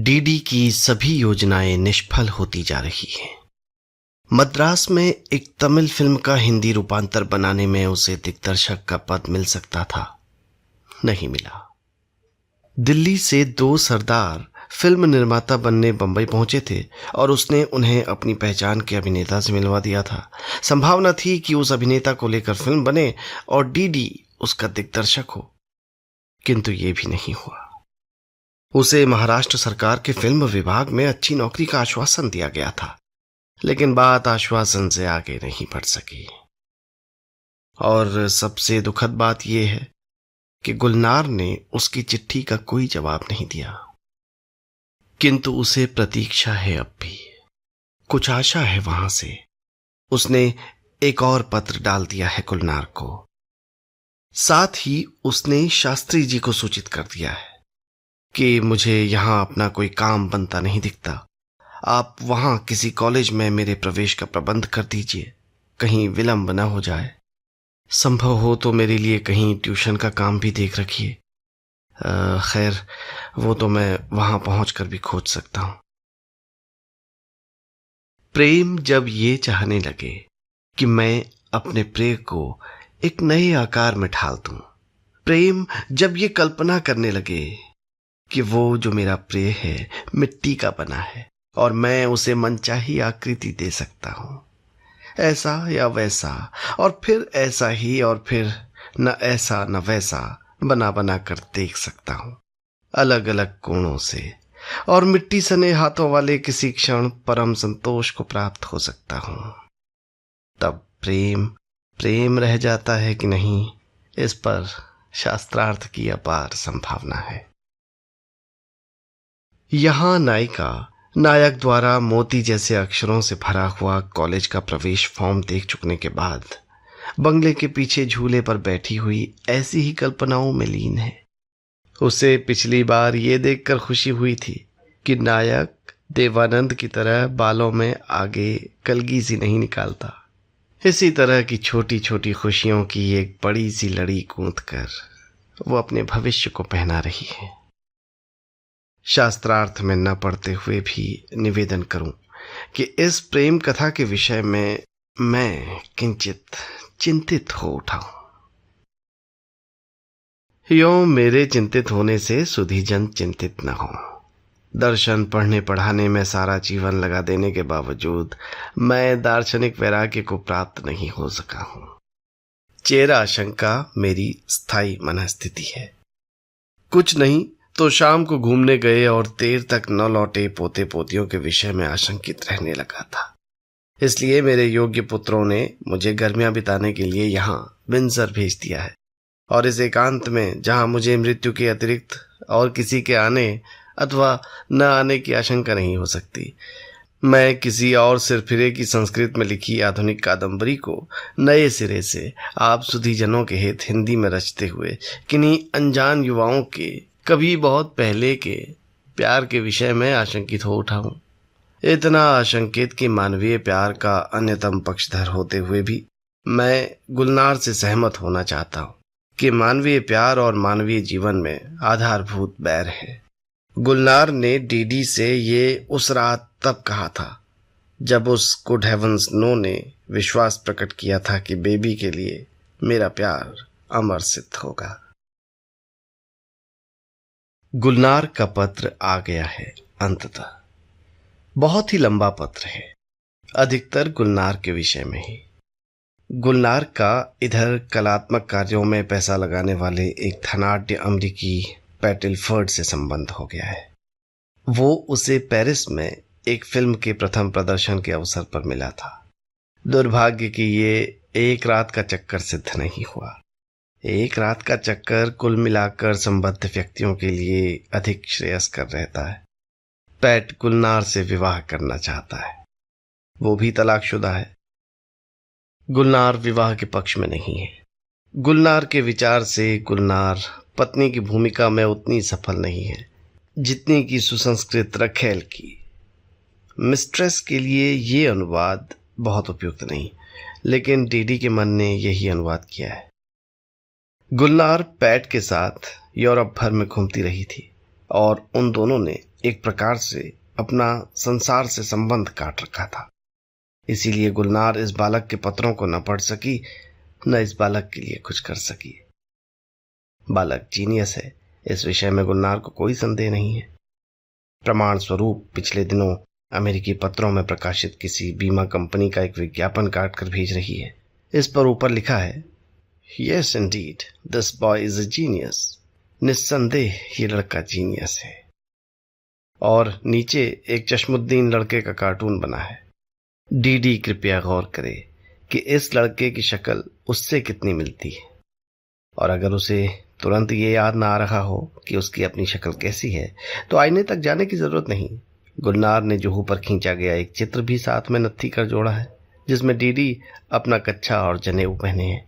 DD की सभी योजनाएं निष्फल होती जा रही हैं। मद्रास में एक तमिल फिल्म का हिंदी रूपांतर बनाने में उसे दिग्दर्शक का पद मिल सकता था, नहीं मिला। दिल्ली से 2 सरदार फिल्म निर्माता बनने बंबई पहुंचे थे और उसने उन्हें अपनी पहचान के अभिनेता से मिलवा दिया था। संभावना थी कि उस अभिनेता को लेकर फिल्म बने और डीडी उसका दिग्दर्शक हो, किंतु ये भी नहीं हुआ। उसे महाराष्ट्र सरकार के फिल्म विभाग में अच्छी नौकरी का आश्वासन दिया गया था, लेकिन बात आश्वासन से आगे नहीं बढ़ सकी। और सबसे दुखद बात यह है कि गुलनार ने उसकी चिट्ठी का कोई जवाब नहीं दिया, किंतु उसे प्रतीक्षा है। अब भी कुछ आशा है वहां से। उसने एक और पत्र डाल दिया है गुलनार को। साथ ही उसने शास्त्री जी को सूचित कर दिया है कि मुझे यहां अपना कोई काम बनता नहीं दिखता। आप वहां किसी कॉलेज में मेरे प्रवेश का प्रबंध कर दीजिए, कहीं विलंब न हो जाए। संभव हो तो मेरे लिए कहीं ट्यूशन का काम भी देख रखिए। खैर, वो तो मैं वहां पहुंचकर भी खोज सकता हूं। प्रेम जब ये चाहने लगे कि मैं अपने प्रिय को एक नए आकार में ढाल दूं, प्रेम जब ये कल्पना करने लगे कि वो जो मेरा प्रिय है मिट्टी का बना है और मैं उसे मनचाही आकृति दे सकता हूं, ऐसा या वैसा, और फिर ऐसा ही, और फिर न ऐसा न वैसा बना बना कर देख सकता हूं, अलग अलग कोणों से, और मिट्टी सने हाथों वाले किसी क्षण परम संतोष को प्राप्त हो सकता हूं। तब प्रेम प्रेम रह जाता है कि नहीं, इस पर शास्त्रार्थ की अपार संभावना है। यहां नायिका नायक द्वारा मोती जैसे अक्षरों से भरा हुआ कॉलेज का प्रवेश फॉर्म देख चुकने के बाद बंगले के पीछे झूले पर बैठी हुई ऐसी ही कल्पनाओं में लीन है। उसे पिछली बार ये देखकर खुशी हुई थी कि नायक देवानंद की तरह बालों में आगे कलगी सी नहीं निकालता। इसी तरह की छोटी छोटी खुशियों की एक बड़ी सी लड़ी गूंथकर वो अपने भविष्य को पहना रही है। शास्त्रार्थ में न पढ़ते हुए भी निवेदन करूं कि इस प्रेम कथा के विषय में मैं किंचित चिंतित हो उठा हूं। यों मेरे चिंतित होने से सुधीजन चिंतित न हो। दर्शन पढ़ने पढ़ाने में सारा जीवन लगा देने के बावजूद मैं दार्शनिक वैराग्य को प्राप्त नहीं हो सका हूं। चेरा आशंका मेरी स्थायी मनस्थिति है। कुछ नहीं तो शाम को घूमने गए और देर तक न लौटे पोते पोतियों के विषय में आशंकित रहने लगा था। इसलिए मेरे योग्य पुत्रों ने मुझे गर्मियां बिताने के लिए यहाँ विंसर भेज दिया है, और इस एकांत में जहां मुझे मृत्यु के अतिरिक्त और किसी के आने अथवा न आने की आशंका नहीं हो सकती, मैं किसी और सिरफिरे की संस्कृत में लिखी आधुनिक कादंबरी को नए सिरे से आप सुधीजनों के हित हिंदी में रचते हुए किन्हीं अनजान युवाओं के कभी बहुत पहले के प्यार के विषय में आशंकित हो उठा हूं। इतना आशंकित कि मानवीय प्यार का अन्यतम पक्षधर होते हुए भी मैं गुलनार से सहमत होना चाहता हूं कि मानवीय प्यार और मानवीय जीवन में आधारभूत बैर है। गुलनार ने डीडी से ये उस रात तब कहा था जब उस गुड हेवंस नो ने विश्वास प्रकट किया था कि बेबी के लिए मेरा प्यार अमर सिद्ध होगा। गुलनार का पत्र आ गया है अंततः। बहुत ही लंबा पत्र है, अधिकतर गुलनार के विषय में ही। गुलनार का इधर कलात्मक कार्यों में पैसा लगाने वाले एक धनाढ्य अमरीकी पैटिलफर्ड से संबंध हो गया है। वो उसे पेरिस में एक फिल्म के प्रथम प्रदर्शन के अवसर पर मिला था। दुर्भाग्य कि ये एक रात का चक्कर सिद्ध नहीं हुआ। एक रात का चक्कर कुल मिलाकर संबद्ध व्यक्तियों के लिए अधिक श्रेयस्कर रहता है। पैट गुलनार से विवाह करना चाहता है, वो भी तलाकशुदा है। गुलनार विवाह के पक्ष में नहीं है। गुलनार के विचार से गुलनार पत्नी की भूमिका में उतनी सफल नहीं है जितनी कि सुसंस्कृत रखेल की मिस्ट्रेस के लिए ये अनुवाद बहुत उपयुक्त नहीं, लेकिन डीडी के मन ने यही अनुवाद किया है। गुलनार पैट के साथ यूरोप भर में घूमती रही थी और उन दोनों ने एक प्रकार से अपना संसार से संबंध काट रखा था। इसीलिए गुलनार इस बालक के पत्रों को न पढ़ सकी, न इस बालक के लिए कुछ कर सकी। बालक जीनियस है, इस विषय में गुलनार को कोई संदेह नहीं है। प्रमाण स्वरूप पिछले दिनों अमेरिकी पत्रों में प्रकाशित किसी बीमा कंपनी का एक विज्ञापन काट कर भेज रही है। इस पर ऊपर लिखा है, yes Indeed this boy is a genius. निस्संदेह ये लड़का जीनियस है। और नीचे एक चश्मुद्दीन लड़के का कार्टून बना है। डीडी कृपया गौर करे कि इस लड़के की शक्ल उससे कितनी मिलती है, और अगर उसे तुरंत ये याद ना आ रहा हो कि उसकी अपनी शक्ल कैसी है तो आईने तक जाने की जरूरत नहीं। गुलनार ने जुहू पर खींचा गया एक चित्र भी साथ में नत्थी कर जोड़ा है, जिसमें डीडी अपना कच्छा और जनेऊ पहने हैं।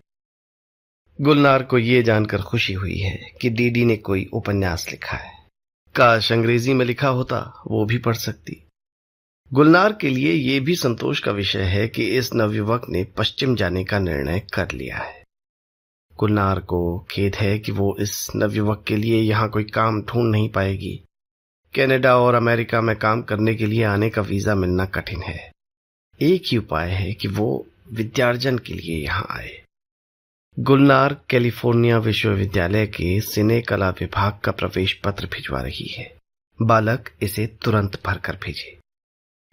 गुलनार को ये जानकर खुशी हुई है कि डीडी ने कोई उपन्यास लिखा है। काश अंग्रेजी में लिखा होता, वो भी पढ़ सकती। गुलनार के लिए ये भी संतोष का विषय है कि इस नवयुवक ने पश्चिम जाने का निर्णय कर लिया है। गुलनार को खेद है कि वो इस नवयुवक के लिए यहाँ कोई काम ढूंढ नहीं पाएगी। कनाडा और अमेरिका में काम करने के लिए आने का वीजा मिलना कठिन है। एक ही उपाय है कि वो विद्यार्जन के लिए यहाँ आए। गुलनार कैलिफोर्निया विश्वविद्यालय के सिने कला विभाग का प्रवेश पत्र भिजवा रही है। बालक इसे तुरंत भरकर भेजे।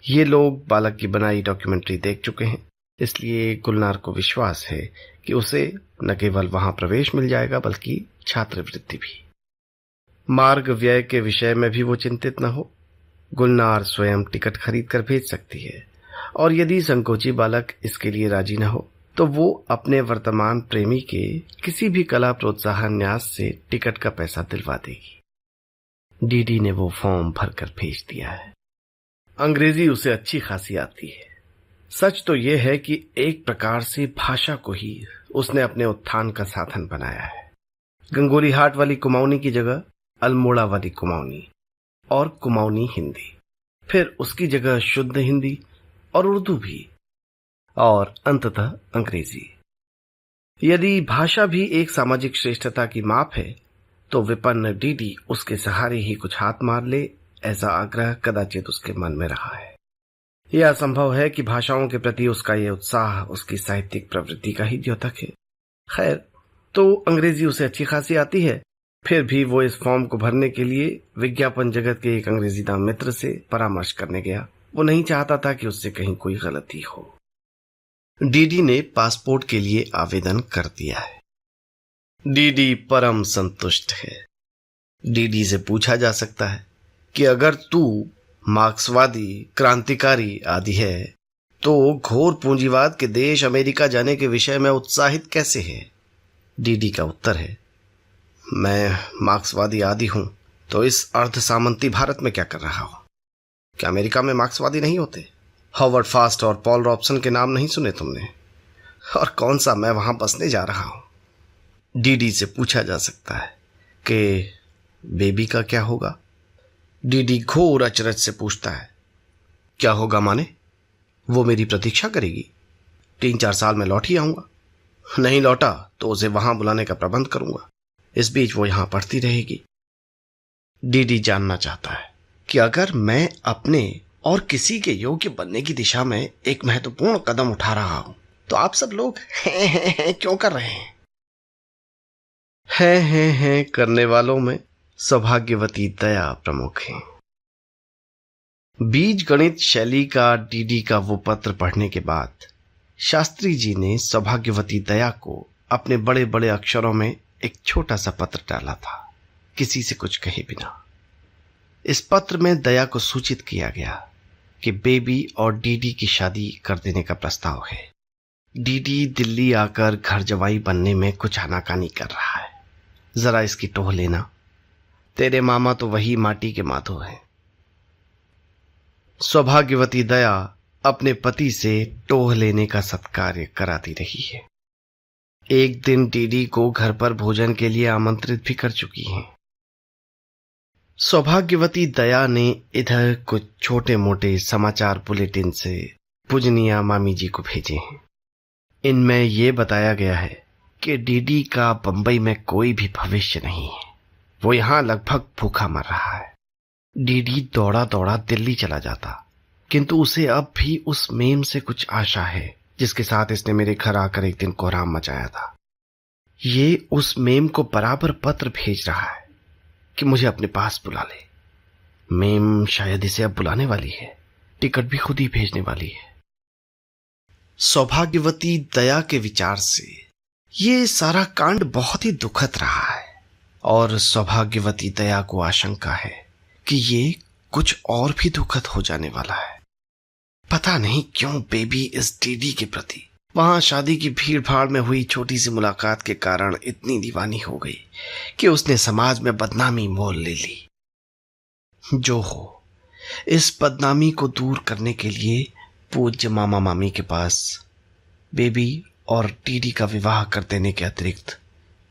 ये लोग बालक की बनाई डॉक्यूमेंट्री देख चुके हैं, इसलिए गुलनार को विश्वास है कि उसे न केवल वहां प्रवेश मिल जाएगा बल्कि छात्रवृत्ति भी। मार्ग व्यय के विषय में भी वो चिंतित न हो। गुलनार स्वयं टिकट खरीद कर भेज सकती है, और यदि संकोची बालक इसके लिए राजी न हो तो वो अपने वर्तमान प्रेमी के किसी भी कला प्रोत्साहन न्यास से टिकट का पैसा दिलवा देगी। डीडी ने वो फॉर्म भरकर भेज दिया है। अंग्रेजी उसे अच्छी खासी आती है। सच तो यह है कि एक प्रकार से भाषा को ही उसने अपने उत्थान का साधन बनाया है। गंगोली हाट वाली कुमाऊनी की जगह अल्मोड़ा वाली कुमाऊनी, और कुमाऊनी हिंदी, फिर उसकी जगह शुद्ध हिंदी और उर्दू भी, और अंततः अंग्रेजी। यदि भाषा भी एक सामाजिक श्रेष्ठता की माप है तो विपन्न डीडी उसके सहारे ही कुछ हाथ मार ले, ऐसा आग्रह कदाचित उसके मन में रहा है। यह असंभव है कि भाषाओं के प्रति उसका यह उत्साह उसकी साहित्यिक प्रवृत्ति का ही द्योतक है। खैर, तो अंग्रेजी उसे अच्छी खासी आती है, फिर भी वो इस फॉर्म को भरने के लिए विज्ञापन जगत के एक अंग्रेजीदान मित्र से परामर्श करने गया। वो नहीं चाहता था कि उससे कहीं कोई गलती हो। डीडी ने पासपोर्ट के लिए आवेदन कर दिया है। डीडी परम संतुष्ट है। डीडी से पूछा जा सकता है कि अगर तू मार्क्सवादी, क्रांतिकारी आदि है तो घोर पूंजीवाद के देश अमेरिका जाने के विषय में उत्साहित कैसे है? डीडी का उत्तर है, मैं मार्क्सवादी आदि हूं तो इस अर्ध सामंती भारत में क्या कर रहा हूं? क्या अमेरिका में मार्क्सवादी नहीं होते? हॉवर्ड फास्ट और पॉल रॉबसन के नाम नहीं सुने तुमने? और कौन सा मैं वहां बसने जा रहा हूं? डीडी से पूछा जा सकता है कि बेबी का क्या होगा? डीडी घोर अचरज से पूछता है, क्या होगा माने? वो मेरी प्रतीक्षा करेगी। 3-4 साल में लौट ही आऊंगा। नहीं लौटा तो उसे वहां बुलाने का प्रबंध करूंगा। इस बीच वो यहां पढ़ती रहेगी। डीडी जानना चाहता है कि अगर मैं अपने और किसी के योग्य बनने की दिशा में एक महत्वपूर्ण कदम उठा रहा हूं तो आप सब लोग हैं क्यों कर रहे हैं? हैं करने वालों में सौभाग्यवती दया प्रमुख है। बीज गणित शैली का डीडी का वो पत्र पढ़ने के बाद शास्त्री जी ने सौभाग्यवती दया को अपने बड़े बड़े अक्षरों में एक छोटा सा पत्र डाला था, किसी से कुछ कहे बिना। इस पत्र में दया को सूचित किया गया कि बेबी और डीडी की शादी कर देने का प्रस्ताव है। डीडी दिल्ली आकर घर जवाई बनने में कुछ आनाकानी कर रहा है। जरा इसकी टोह लेना, तेरे मामा तो वही माटी के माधो हैं। सौभाग्यवती दया अपने पति से टोह लेने का सत्कार्य कराती रही है। एक दिन डीडी को घर पर भोजन के लिए आमंत्रित भी कर चुकी हैं। सौभाग्यवती दया ने इधर कुछ छोटे मोटे समाचार बुलेटिन से पूजनिया मामी जी को भेजे हैं। इनमें यह बताया गया है कि डीडी का बंबई में कोई भी भविष्य नहीं है। वो यहां लगभग भूखा मर रहा है। डीडी दौड़ा दौड़ा दिल्ली चला जाता, किंतु उसे अब भी उस मेम से कुछ आशा है जिसके साथ इसने मेरे घर आकर एक दिन कोहराम मचाया था। ये उस मेम को बराबर पत्र भेज रहा है कि मुझे अपने पास बुला ले। मेम शायद इसे अब बुलाने वाली है, टिकट भी खुद ही भेजने वाली है। सौभाग्यवती दया के विचार से ये सारा कांड बहुत ही दुखद रहा है और सौभाग्यवती दया को आशंका है कि ये कुछ और भी दुखद हो जाने वाला है। पता नहीं क्यों बेबी इस डीडी के प्रति वहां शादी की भीड़ भाड़ में हुई छोटी सी मुलाकात के कारण इतनी दीवानी हो गई कि उसने समाज में बदनामी मोल ले ली। जो हो, इस बदनामी को दूर करने के लिए पूज्य मामा मामी के पास बेबी और डीडी का विवाह कर देने के अतिरिक्त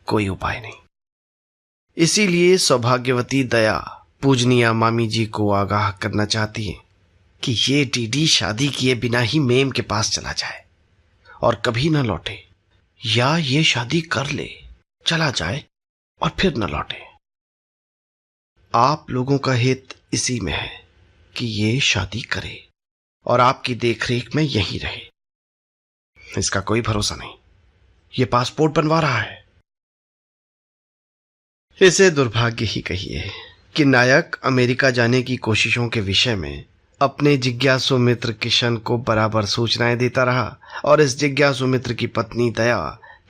कोई उपाय नहीं। इसीलिए सौभाग्यवती दया पूजनीय मामी जी को आगाह करना चाहती है कि ये डीडी शादी किए बिना ही मेम के पास चला जाए और कभी न लौटे, या ये शादी कर ले, चला जाए और फिर न लौटे। आप लोगों का हित इसी में है कि ये शादी करे और आपकी देखरेख में यहीं रहे। इसका कोई भरोसा नहीं, ये पासपोर्ट बनवा रहा है। इसे दुर्भाग्य ही कहिए कि नायक अमेरिका जाने की कोशिशों के विषय में अपने जिज्ञासु मित्र किशन को बराबर सूचनाएं देता रहा और इस जिज्ञासु मित्र की पत्नी दया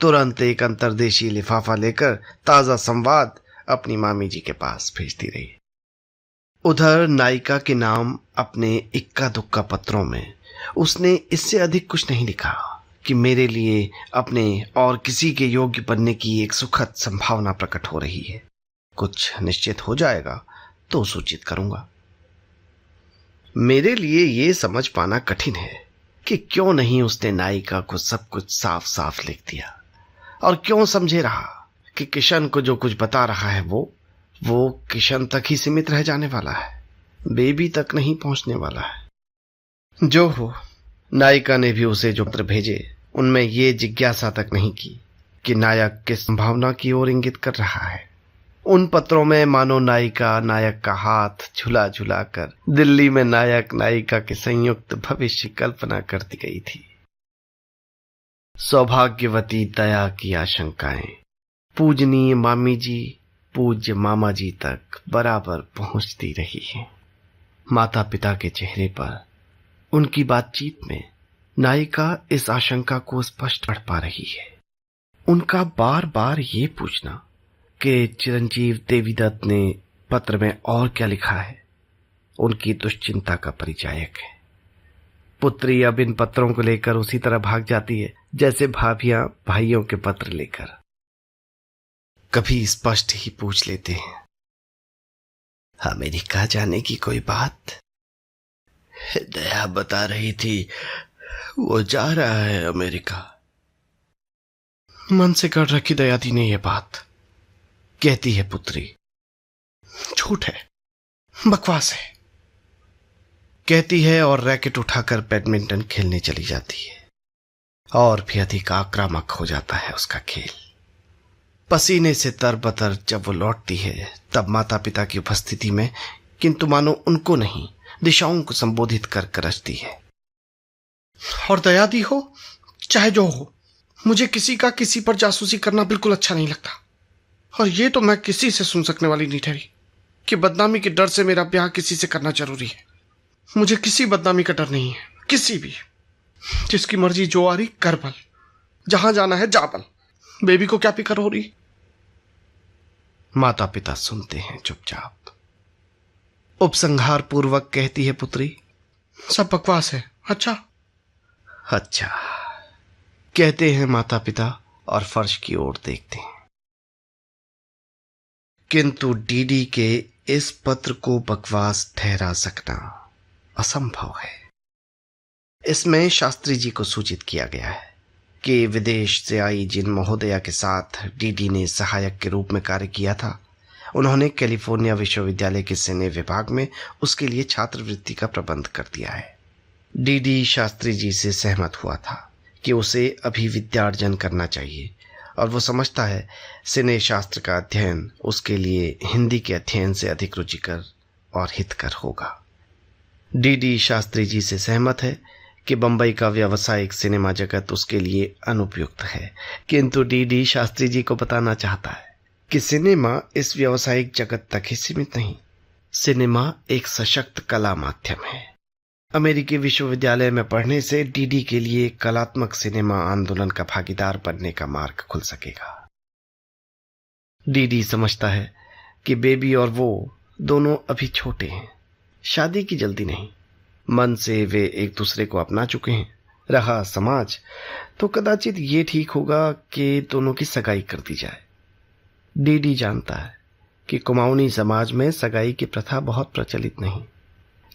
तुरंत एक अंतर्देशीय लिफाफा लेकर ताजा संवाद अपनी मामी जी के पास भेजती रही। उधर नायिका के नाम अपने इक्का दुक्का पत्रों में उसने इससे अधिक कुछ नहीं लिखा कि मेरे लिए अपने और किसी के योग्य बनने की एक सुखद संभावना प्रकट हो रही है। कुछ निश्चित हो जाएगा तो सूचित करूंगा। मेरे लिए ये समझ पाना कठिन है कि क्यों नहीं उसने नायिका को सब कुछ साफ साफ लिख दिया और क्यों समझे रहा कि किशन को जो कुछ बता रहा है वो किशन तक ही सीमित रह जाने वाला है, बेबी तक नहीं पहुंचने वाला है। जो हो, नायिका ने भी उसे जो पत्र भेजे उनमें ये जिज्ञासा तक नहीं की कि नायक किस संभावना की ओर इंगित कर रहा है। उन पत्रों में मानो नायिका नायक का हाथ झुला झुला कर दिल्ली में नायक नायिका के संयुक्त भविष्य कल्पना करती गई थी। सौभाग्यवती दया की आशंकाएं पूजनीय मामी जी पूज्य मामा जी तक बराबर पहुंचती रही हैं। माता पिता के चेहरे पर उनकी बातचीत में नायिका इस आशंका को स्पष्ट पढ़ पा रही है। उनका बार बार ये पूछना कि चिरंजीव देवीदत्त ने पत्र में और क्या लिखा है उनकी दुश्चिंता का परिचायक है। पुत्री अब इन पत्रों को लेकर उसी तरह भाग जाती है जैसे भाभियां भाइयों के पत्र लेकर। कभी स्पष्ट ही पूछ लेते हैं, अमेरिका जाने की कोई बात? दया बता रही थी वो जा रहा है अमेरिका। मन से कर रखी दया दी ने यह बात। कहती है पुत्री, झूठ है, बकवास है, कहती है और रैकेट उठाकर बैडमिंटन खेलने चली जाती है। और भी अधिक आक्रामक हो जाता है उसका खेल। पसीने से तरबतर जब वो लौटती है तब माता पिता की उपस्थिति में, किंतु मानो उनको नहीं दिशाओं को संबोधित कर करजती है। और दया दी हो चाहे जो हो, मुझे किसी का किसी पर जासूसी करना बिल्कुल अच्छा नहीं लगता। और ये तो मैं किसी से सुन सकने वाली नहीं ठहरी कि बदनामी के डर से मेरा ब्याह किसी से करना जरूरी है। मुझे किसी बदनामी का डर नहीं है, किसी भी। जिसकी मर्जी जो आ रही कर बल, जहां जाना है जा बल। बेबी को क्या फिक्र हो रही? माता पिता सुनते हैं चुपचाप। उपसंहार पूर्वक कहती है पुत्री, सब बकवास है। अच्छा अच्छा, कहते हैं माता पिता और फर्श की ओर देखते हैं। किंतु डीडी के इस पत्र को बकवास ठहरा सकना असंभव है। इसमें शास्त्री जी को सूचित किया गया है कि विदेश से आई जिन महोदया के साथ डीडी ने सहायक के रूप में कार्य किया था, उन्होंने कैलिफोर्निया विश्वविद्यालय के सिने विभाग में उसके लिए छात्रवृत्ति का प्रबंध कर दिया है। डीडी शास्त्री जी से सहमत हुआ था कि उसे अभी विद्यार्जन करना चाहिए और वो समझता है सिने शास्त्र का अध्ययन उसके लिए हिंदी के अध्ययन से अधिक रुचिकर और हितकर होगा। डीडी शास्त्री जी से सहमत है कि बंबई का व्यावसायिक सिनेमा जगत उसके लिए अनुपयुक्त है, किंतु डीडी शास्त्री जी को बताना चाहता है कि सिनेमा इस व्यावसायिक जगत तक ही सीमित नहीं। सिनेमा एक सशक्त कला माध्यम है। अमेरिकी विश्वविद्यालय में पढ़ने से डीडी के लिए कलात्मक सिनेमा आंदोलन का भागीदार बनने का मार्ग खुल सकेगा। डीडी समझता है कि बेबी और वो दोनों अभी छोटे हैं, शादी की जल्दी नहीं, मन से वे एक दूसरे को अपना चुके हैं। रहा समाज, तो कदाचित ये ठीक होगा कि दोनों की सगाई कर दी जाए। डीडी जानता है कि कुमाऊनी समाज में सगाई की प्रथा बहुत प्रचलित नहीं,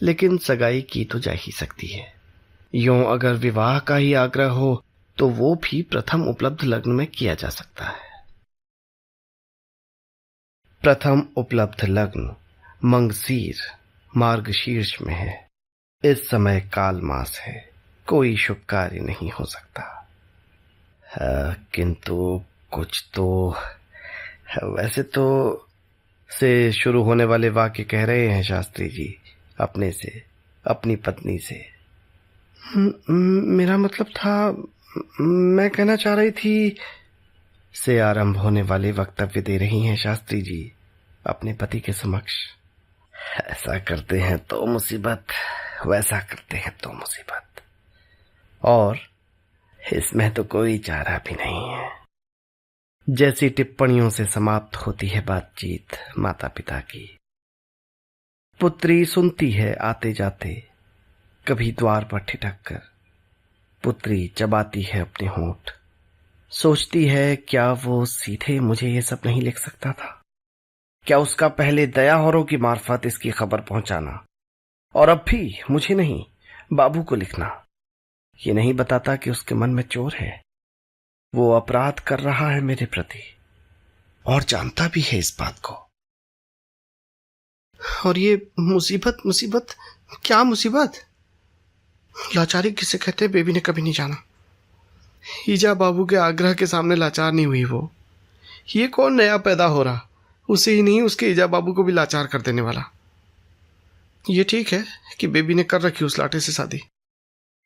लेकिन सगाई की तो जा ही सकती है। यूं अगर विवाह का ही आग्रह हो तो वो भी प्रथम उपलब्ध लग्न में किया जा सकता है। प्रथम उपलब्ध लग्न मंगसीर मार्गशीर्ष में है। इस समय काल मास है, कोई शुभ कार्य नहीं हो सकता। किंतु कुछ तो वैसे तो से शुरू होने वाले वाक्य कह रहे हैं शास्त्री जी अपने से, अपनी पत्नी से। मेरा मतलब था, मैं कहना चाह रही थी से आरंभ होने वाले वक्तव्य दे रही हैं शास्त्री जी अपने पति के समक्ष। ऐसा करते हैं तो मुसीबत, वैसा करते हैं तो मुसीबत, और इसमें तो कोई चारा भी नहीं है। जैसी टिप्पणियों से समाप्त होती है बातचीत माता पिता की। पुत्री सुनती है आते जाते, कभी द्वार पर ठिठक कर। पुत्री चबाती है अपने होंठ, सोचती है क्या वो सीधे मुझे ये सब नहीं लिख सकता था? क्या उसका पहले दया औरों की मार्फत इसकी खबर पहुंचाना, और अब भी मुझे नहीं बाबू को लिखना, ये नहीं बताता कि उसके मन में चोर है, वो अपराध कर रहा है मेरे प्रति, और जानता भी है इस बात को। और ये मुसीबत, मुसीबत क्या मुसीबत? लाचारी किसे कहते बेबी ने कभी नहीं जाना। ईजा बाबू के आग्रह के सामने लाचार नहीं हुई वो। ये कौन नया पैदा हो रहा, उसे ही नहीं उसके ईजा बाबू को भी लाचार कर देने वाला। ये ठीक है कि बेबी ने कर रखी उस लाटे से शादी,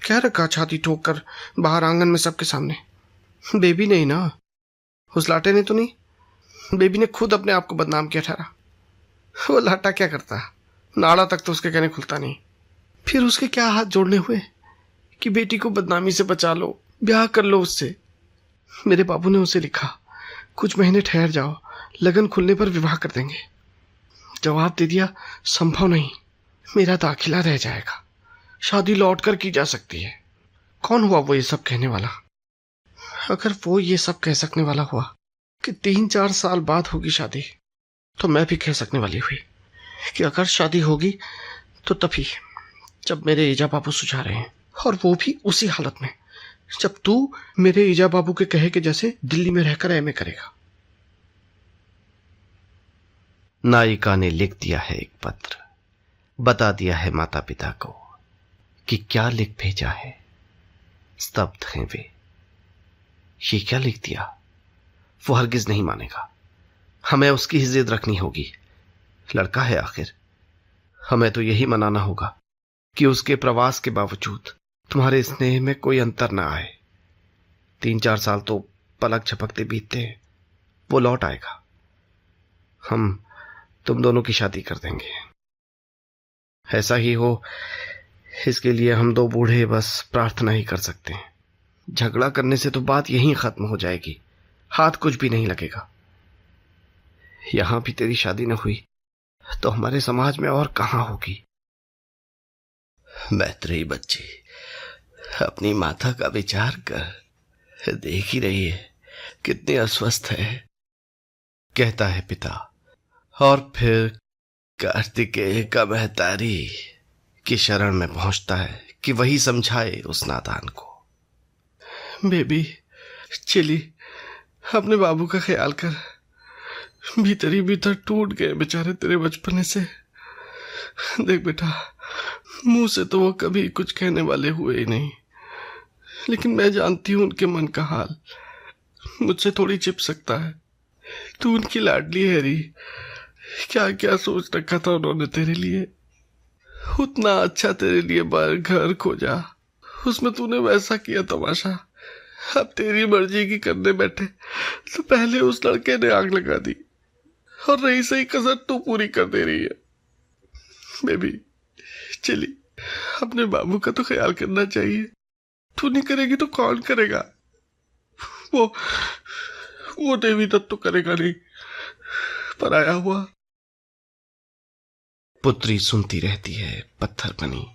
कह रखा छाती ठोक कर बाहर आंगन में सबके सामने। बेबी नहीं ना, उस लाटे ने तो नहीं, बेबी ने खुद अपने आप को बदनाम किया ठहरा। वो लाटा क्या करता, नाड़ा तक तो उसके कहने खुलता नहीं। फिर उसके क्या हाथ जोड़ने हुए कि बेटी को बदनामी से बचा लो, ब्याह कर लो उससे। मेरे बाबू ने उसे लिखा, कुछ महीने ठहर जाओ, लगन खुलने पर विवाह कर देंगे। जवाब दे दिया, संभव नहीं, मेरा दाखिला रह जाएगा, शादी लौट कर की जा सकती है। कौन हुआ वो ये सब कहने वाला? अगर वो ये सब कह सकने वाला हुआ कि 3-4 साल बाद होगी शादी, तो मैं भी कह सकने वाली हुई कि अगर शादी होगी तो तभी जब मेरे ईजा बाबू सुझा रहे हैं, और वो भी उसी हालत में जब तू मेरे ईजा बाबू के कहे के जैसे दिल्ली में रहकर एमए करेगा। नायिका ने लिख दिया है एक पत्र, बता दिया है माता पिता को कि क्या लिख भेजा है। स्तब्ध हैं वे। ये क्या लिख दिया? वो हरगिज नहीं मानेगा। हमें उसकी ही जिद रखनी होगी, लड़का है आखिर। हमें तो यही मनाना होगा कि उसके प्रवास के बावजूद तुम्हारे स्नेह में कोई अंतर ना आए। 3-4 साल तो पलक झपकते बीतते हैं, वो लौट आएगा, हम तुम दोनों की शादी कर देंगे। ऐसा ही हो, इसके लिए हम दो बूढ़े बस प्रार्थना ही कर सकते हैं। झगड़ा करने से तो बात यहीं खत्म हो जाएगी, हाथ कुछ भी नहीं लगेगा। यहां भी तेरी शादी न हुई तो हमारे समाज में और कहां होगी। मैत्रेयी बच्ची, अपनी माता का विचार कर, देख ही रही है कितनी अस्वस्थ है, कहता है पिता। और फिर कार्तिकेय का महतारी की शरण में पहुंचता है कि वही समझाए उस नादान को। बेबी चली, अपने बाबू का ख्याल कर, भीतर ही भीतर टूट गए बेचारे तेरे बचपने से। देख बेटा, मुंह से तो वो कभी कुछ कहने वाले हुए ही नहीं, लेकिन मैं जानती हूं उनके मन का हाल, मुझसे थोड़ी छिप सकता है। तू उनकी लाडली है री, क्या क्या सोच रखा था उन्होंने तेरे लिए। उतना अच्छा तेरे लिए बाहर घर खोजा, उसमें तूने वैसा किया तमाशा। अब तेरी मर्जी की करने बैठे तो पहले उस लड़के ने आग लगा दी, और रही सही कसर तू पूरी कर दे रही है। बेबी चली, अपने बाबू का तो ख्याल करना चाहिए। तू नहीं करेगी तो कौन करेगा? वो वो देवी दत्त तो करेगा नहीं, पराया हुआ। पुत्री सुनती रहती है, पत्थर बनी,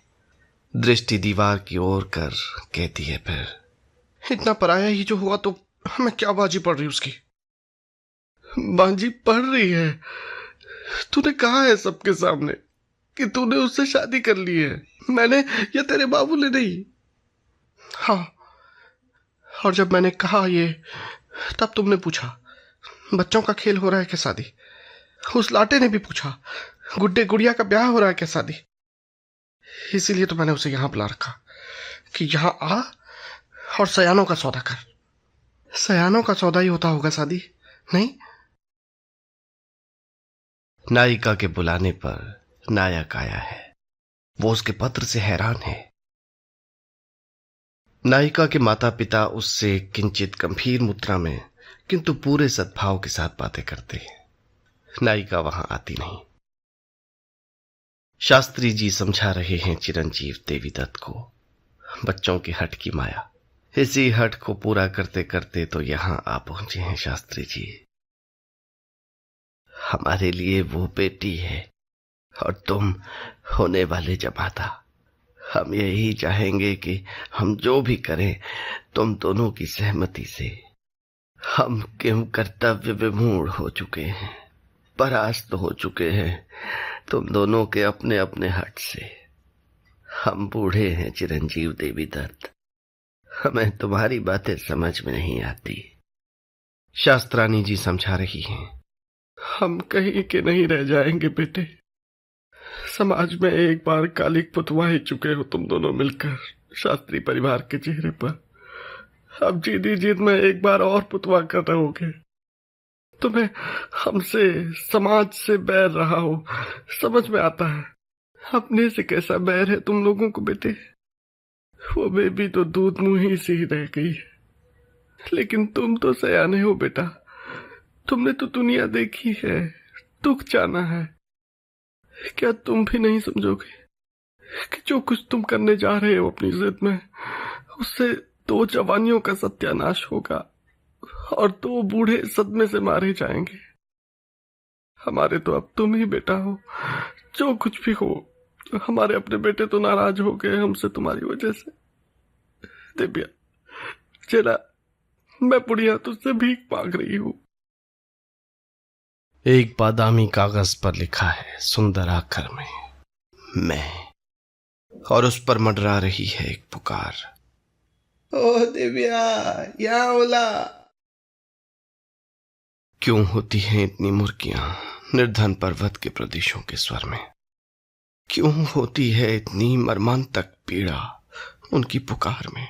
दृष्टि दीवार की ओर कर कहती है फिर, इतना पराया ही जो हुआ तो हमें क्या बाजी पड़ रही उसकी? बाजी पड़ रही है। तूने कहा है सबके सामने कि तूने उससे शादी कर ली है, मैंने या तेरे बाबू ने नहीं। हाँ, और जब मैंने कहा ये, तब तुमने पूछा बच्चों का खेल हो रहा है क्या शादी? उस लाटे ने भी पूछा गुड्डे गुड़िया का ब्याह हो रहा है क्या शादी? इसीलिए तो मैंने उसे यहां बुला रखा कि यहां आ और सयानों का सौदा कर। सयानों का सौदा ही होता होगा शादी, नहीं? नायिका के बुलाने पर नायक आया है। वो उसके पत्र से हैरान है। नायिका के माता पिता उससे किंचित गंभीर मुद्रा में किंतु पूरे सद्भाव के साथ बातें करते हैं। नायिका वहां आती नहीं। शास्त्री जी समझा रहे हैं चिरंजीव देवी दत्त को बच्चों की हट की माया। इसी हट को पूरा करते करते तो यहां आ पहुंचे हैं शास्त्री जी। हमारे लिए वो बेटी है और तुम होने वाले जमाता। हम यही चाहेंगे कि हम जो भी करें तुम दोनों की सहमति से। हम किम कर्तव्य विमूढ़ हो चुके हैं, परास्त हो चुके हैं तुम दोनों के अपने अपने हट से। हम बूढ़े हैं चिरंजीव देवी दत्त, हमें तुम्हारी बातें समझ में नहीं आती। शास्त्रानी जी समझा रही हैं। हम कहीं के नहीं रह जाएंगे बेटे। समाज में एक बार कालिक पुतवा ही चुके हो तुम दोनों मिलकर शास्त्री परिवार के चेहरे पर। अब जीदी जीत में एक बार और पुतवा कर रहोगे। तुम्हें हमसे, समाज से बैर रहा हो, समझ में आता है। अपने से कैसा बैर है तुम लोगों को बेटे। वो बेबी तो दूध मुंही सी ही रह गई है, लेकिन तुम तो सयाने हो बेटा। तुमने तो दुनिया देखी है, दुख जाना है। क्या तुम भी नहीं समझोगे कि जो कुछ तुम करने जा रहे हो अपनी जिद में, उससे 2 जवानियों का सत्यानाश होगा और 2 बूढ़े सदमे से मारे जाएंगे। हमारे तो अब तुम ही बेटा हो। जो कुछ भी हो, हमारे अपने बेटे तो नाराज हो गए हमसे तुम्हारी वजह से। देविया चला, मैं बुढ़िया तुझसे भीख मांग रही हूं। एक बादामी कागज पर लिखा है सुंदर अक्षर में मैं, और उस पर मंडरा रही है एक पुकार, ओ देविया यहाँ ओला। क्यों होती हैं इतनी मुर्गियां निर्धन पर्वत के प्रदेशों के स्वर में? क्यों होती है इतनी मर्मांतक पीड़ा उनकी पुकार में?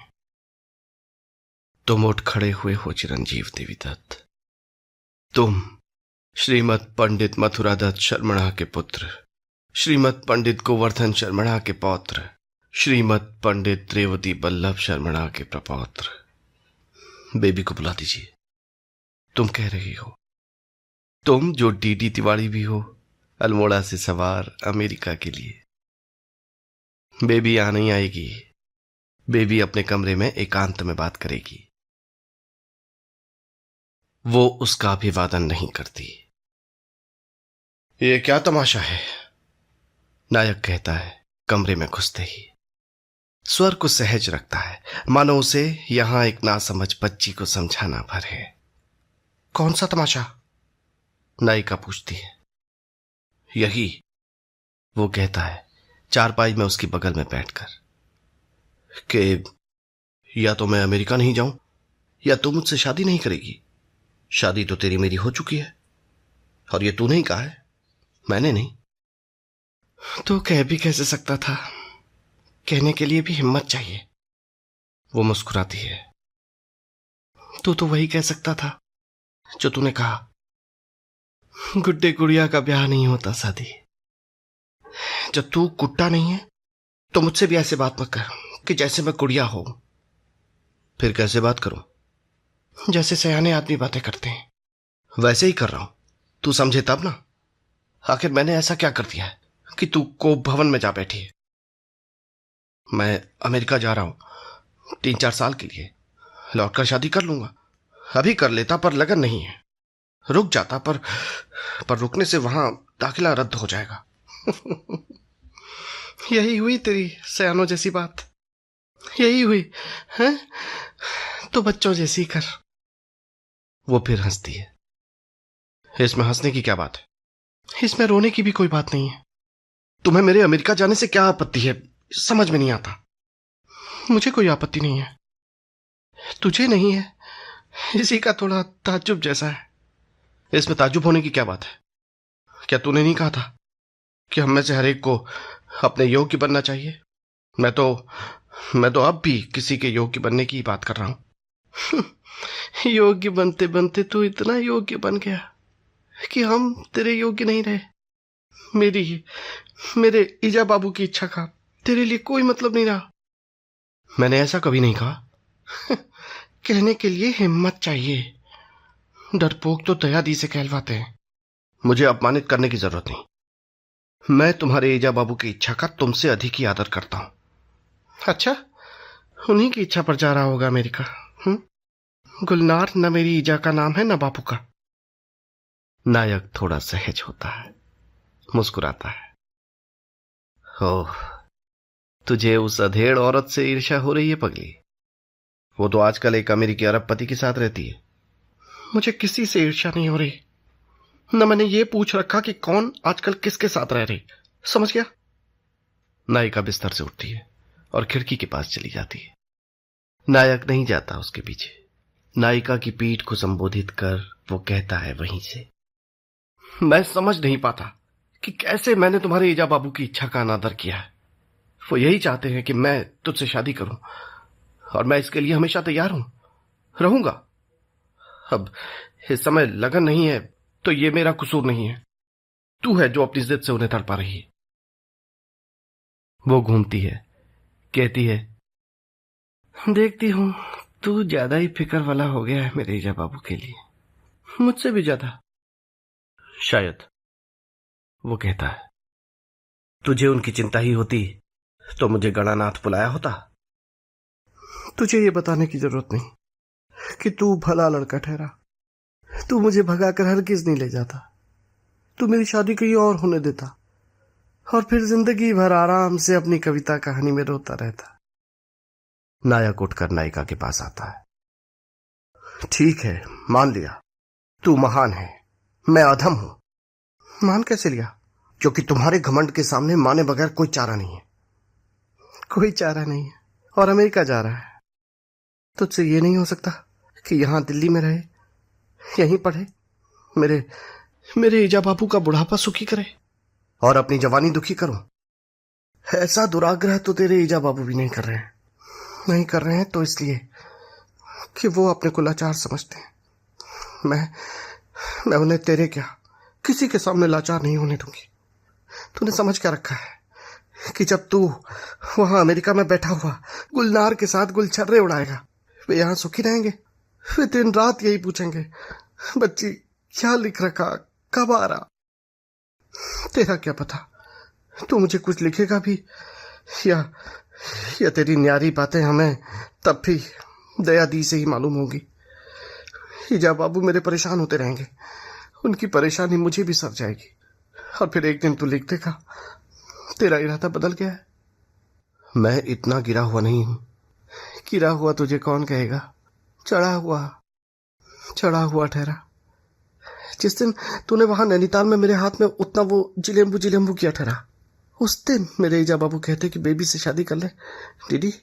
तुम उठ खड़े हुए हो चिरंजीव देवी दत्त। तुम श्रीमद पंडित मथुरादत्त शर्मणा के पुत्र, श्रीमद पंडित गोवर्धन शर्मणा के पौत्र, श्रीमद पंडित रेवती बल्लभ शर्मणा के प्रपौत्र। बेबी को बुला दीजिए। तुम कह रही हो, तुम जो डीडी तिवारी भी हो, अल्मोड़ा से सवार अमेरिका के लिए। बेबी यहां नहीं आएगी। बेबी अपने कमरे में एकांत में बात करेगी। वो उसका अभिवादन नहीं करती। ये क्या तमाशा है? नायक कहता है कमरे में घुसते ही। स्वर को सहज रखता है, मानो उसे यहां एक नासमझ बच्ची को समझाना भर है। कौन सा तमाशा? नायिका पूछती है। यही, वो कहता है चारपाई में उसकी बगल में बैठकर, कि या तो मैं अमेरिका नहीं जाऊं या तू मुझसे शादी नहीं करेगी। शादी तो तेरी मेरी हो चुकी है, और ये तूने ही कहा है, मैंने नहीं। तो कह भी कैसे सकता था? कहने के लिए भी हिम्मत चाहिए। वो मुस्कुराती है। तू तो वही कह सकता था जो तूने कहा। गुड्डे गुड़िया का ब्याह नहीं होता शादी। जब तू गुड्डा नहीं है तो मुझसे भी ऐसे बात मत कर कि जैसे मैं गुड़िया हूं। फिर कैसे बात करूं? जैसे सयाने आदमी बातें करते हैं वैसे ही कर रहा हूं। तू समझे तब ना। आखिर मैंने ऐसा क्या कर दिया है कि तू कोप भवन में जा बैठी है? मैं अमेरिका जा रहा हूं 3-4 साल के लिए। लौटकर शादी कर लूंगा। अभी कर लेता पर लगन नहीं है। रुक जाता पर रुकने से वहां दाखिला रद्द हो जाएगा। यही हुई तेरी सयानों जैसी बात। यही हुई है तो बच्चों जैसी कर। वो फिर हंसती है। इसमें हंसने की क्या बात है? इसमें रोने की भी कोई बात नहीं है। तुम्हें मेरे अमेरिका जाने से क्या आपत्ति है समझ में नहीं आता। मुझे कोई आपत्ति नहीं है, तुझे नहीं है। इसी का थोड़ा ताज्जुब जैसा है। इसमें ताज्जुब होने की क्या बात है? क्या तूने नहीं कहा था कि हम में से हर एक को अपने योग्य बनना चाहिए? मैं तो अब भी किसी के योग्य बनने की बात कर रहा हूं। योग्य बनते बनते तू इतना योग्य बन गया कि हम तेरे योग्य नहीं रहे। मेरे ईजा बाबू की इच्छा का तेरे लिए कोई मतलब नहीं रहा। मैंने ऐसा कभी नहीं कहा। कहने के लिए हिम्मत चाहिए। डरपोक तो दयादी से कहलवाते हैं। मुझे अपमानित करने की जरूरत नहीं। मैं तुम्हारे ईजा बाबू की इच्छा का तुमसे अधिक ही आदर करता हूं। अच्छा, उन्हीं की इच्छा पर जा रहा होगा अमेरिका। गुलनार न मेरी ईजा का नाम है न बापू का। नायक थोड़ा सहज होता है, मुस्कुराता है। ओह, तुझे उस अधेड़ औरत से ईर्ष्या हो रही है पगली। वो तो आजकल एक अमेरिकी अरबपति के साथ रहती है। मुझे किसी से ईर्ष्या नहीं हो रही। न मैंने ये पूछ रखा कि कौन आजकल किसके साथ रह रही। समझ गया? नायिका बिस्तर से उठती है और खिड़की के पास चली जाती है। नायक नहीं जाता उसके पीछे। नायिका की पीठ को संबोधित कर वो कहता है वहीं से, मैं समझ नहीं पाता कि कैसे मैंने तुम्हारे ईजा बाबू की इच्छा का अनादर किया है। वो यही चाहते हैं कि मैं तुझसे शादी करूं और मैं इसके लिए हमेशा तैयार हूं, रहूंगा। अब इस समय लगन नहीं है तो ये मेरा कसूर नहीं है। तू है जो अपनी जिद से उन्हें तड़पा रही है। वो घूमती है, कहती है, देखती हूं तू ज्यादा ही फिक्र वाला हो गया है मेरे ईजा बाबू के लिए, मुझसे भी ज्यादा। शायद। वो कहता है, तुझे उनकी चिंता ही होती तो मुझे गणानाथ बुलाया होता। तुझे ये बताने की जरूरत नहीं कि तू भला लड़का ठहरा। तू मुझे भगाकर हरगिज नहीं ले जाता। तू मेरी शादी कहीं और होने देता और फिर जिंदगी भर आराम से अपनी कविता कहानी में रोता रहता। नायक उठकर नायिका के पास आता है। ठीक है, मान लिया तू महान है, मैं अधम हूं। मान कैसे लिया? क्योंकि तुम्हारे घमंड के सामने माने बगैर कोई चारा नहीं है। कोई चारा नहीं है और अमेरिका जा रहा है। तुझसे ये नहीं हो सकता कि यहां दिल्ली में रहे, यहीं पढ़े, मेरे ईजा बाबू का बुढ़ापा सुखी करे और अपनी जवानी दुखी करो। ऐसा दुराग्रह तो तेरे ईजा बाबू भी नहीं कर रहे हैं। नहीं कर रहे हैं तो इसलिए कि वो अपने को लाचार समझते हैं। मैं उन्हें तेरे क्या किसी के सामने लाचार नहीं होने दूंगी। तूने समझ क्या रखा है कि जब तू वहां अमेरिका में बैठा हुआ गुलनार के साथ गुलछर्रे उड़ाएगा, वे यहां सुखी रहेंगे? वे दिन रात यही पूछेंगे, बच्ची क्या लिख रखा, कब आ रहा? तेरा क्या पता, तू मुझे कुछ लिखेगा भी या तेरी न्यारी बातें हमें तब भी दया दी से ही मालूम होगी। ईजा बाबू मेरे परेशान होते रहेंगे, उनकी परेशानी मुझे भी सर जाएगी और फिर एक दिन तू लिख देगा, तेरा इरादा बदल गया है। मैं इतना गिरा हुआ नहीं हूं। गिरा हुआ तुझे कौन कहेगा? चढ़ा हुआ ठहरा। जिस दिन तूने वहां नैनीताल में मेरे हाथ में उतना वो जिलेम्बू किया ठहरा, उस दिन मेरे ईजा बाबू कहते कि बेबी से शादी कर ले। दीदी,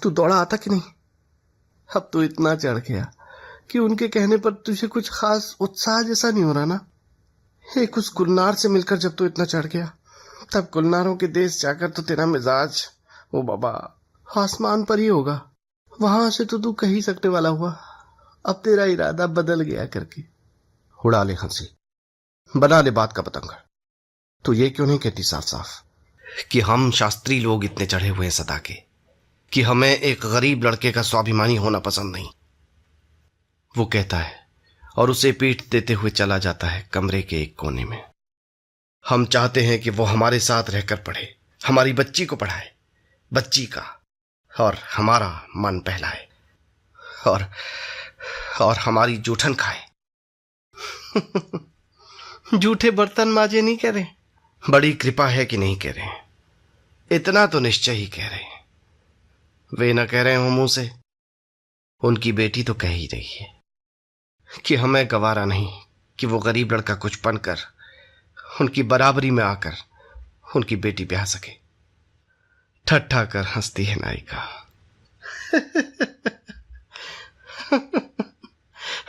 तू दौड़ा आता कि नहीं? अब तो इतना चढ़ गया कि उनके कहने पर तुझे कुछ खास उत्साह जैसा नहीं हो रहा ना। एक उस गुलनार से मिलकर जब तू इतना चढ़ गया, तब गुलनारों के देश जाकर तो तेरा मिजाज, ओ बाबा, आसमान पर ही होगा। वहां से तो तू कहीं सकने वाला हुआ। अब तेरा इरादा बदल गया करके उड़ा ले हंसी। बना ले बात का पतंगा। तो ये क्यों नहीं कहती साफ साफ कि हम शास्त्री लोग इतने चढ़े हुए हैं सदा के कि हमें एक गरीब लड़के का स्वाभिमानी होना पसंद नहीं। वो कहता है और उसे पीठ देते हुए चला जाता है कमरे के एक कोने में। हम चाहते हैं कि वो हमारे साथ रहकर पढ़े, हमारी बच्ची को पढ़ाए, बच्ची का और हमारा मन बहलाए और हमारी जूठन खाए। जूठे बर्तन माजे नहीं कह रहे, बड़ी कृपा है कि नहीं कह रहे हैं, इतना तो निश्चय ही कह रहे हैं। वे न कह रहे हो मुंह से, उनकी बेटी तो कह ही रही है कि हमें गवारा नहीं कि वो गरीब लड़का कुछ बनकर उनकी बराबरी में आकर उनकी बेटी ब्याह सके। ठट्ठा कर हंसती है नायिका।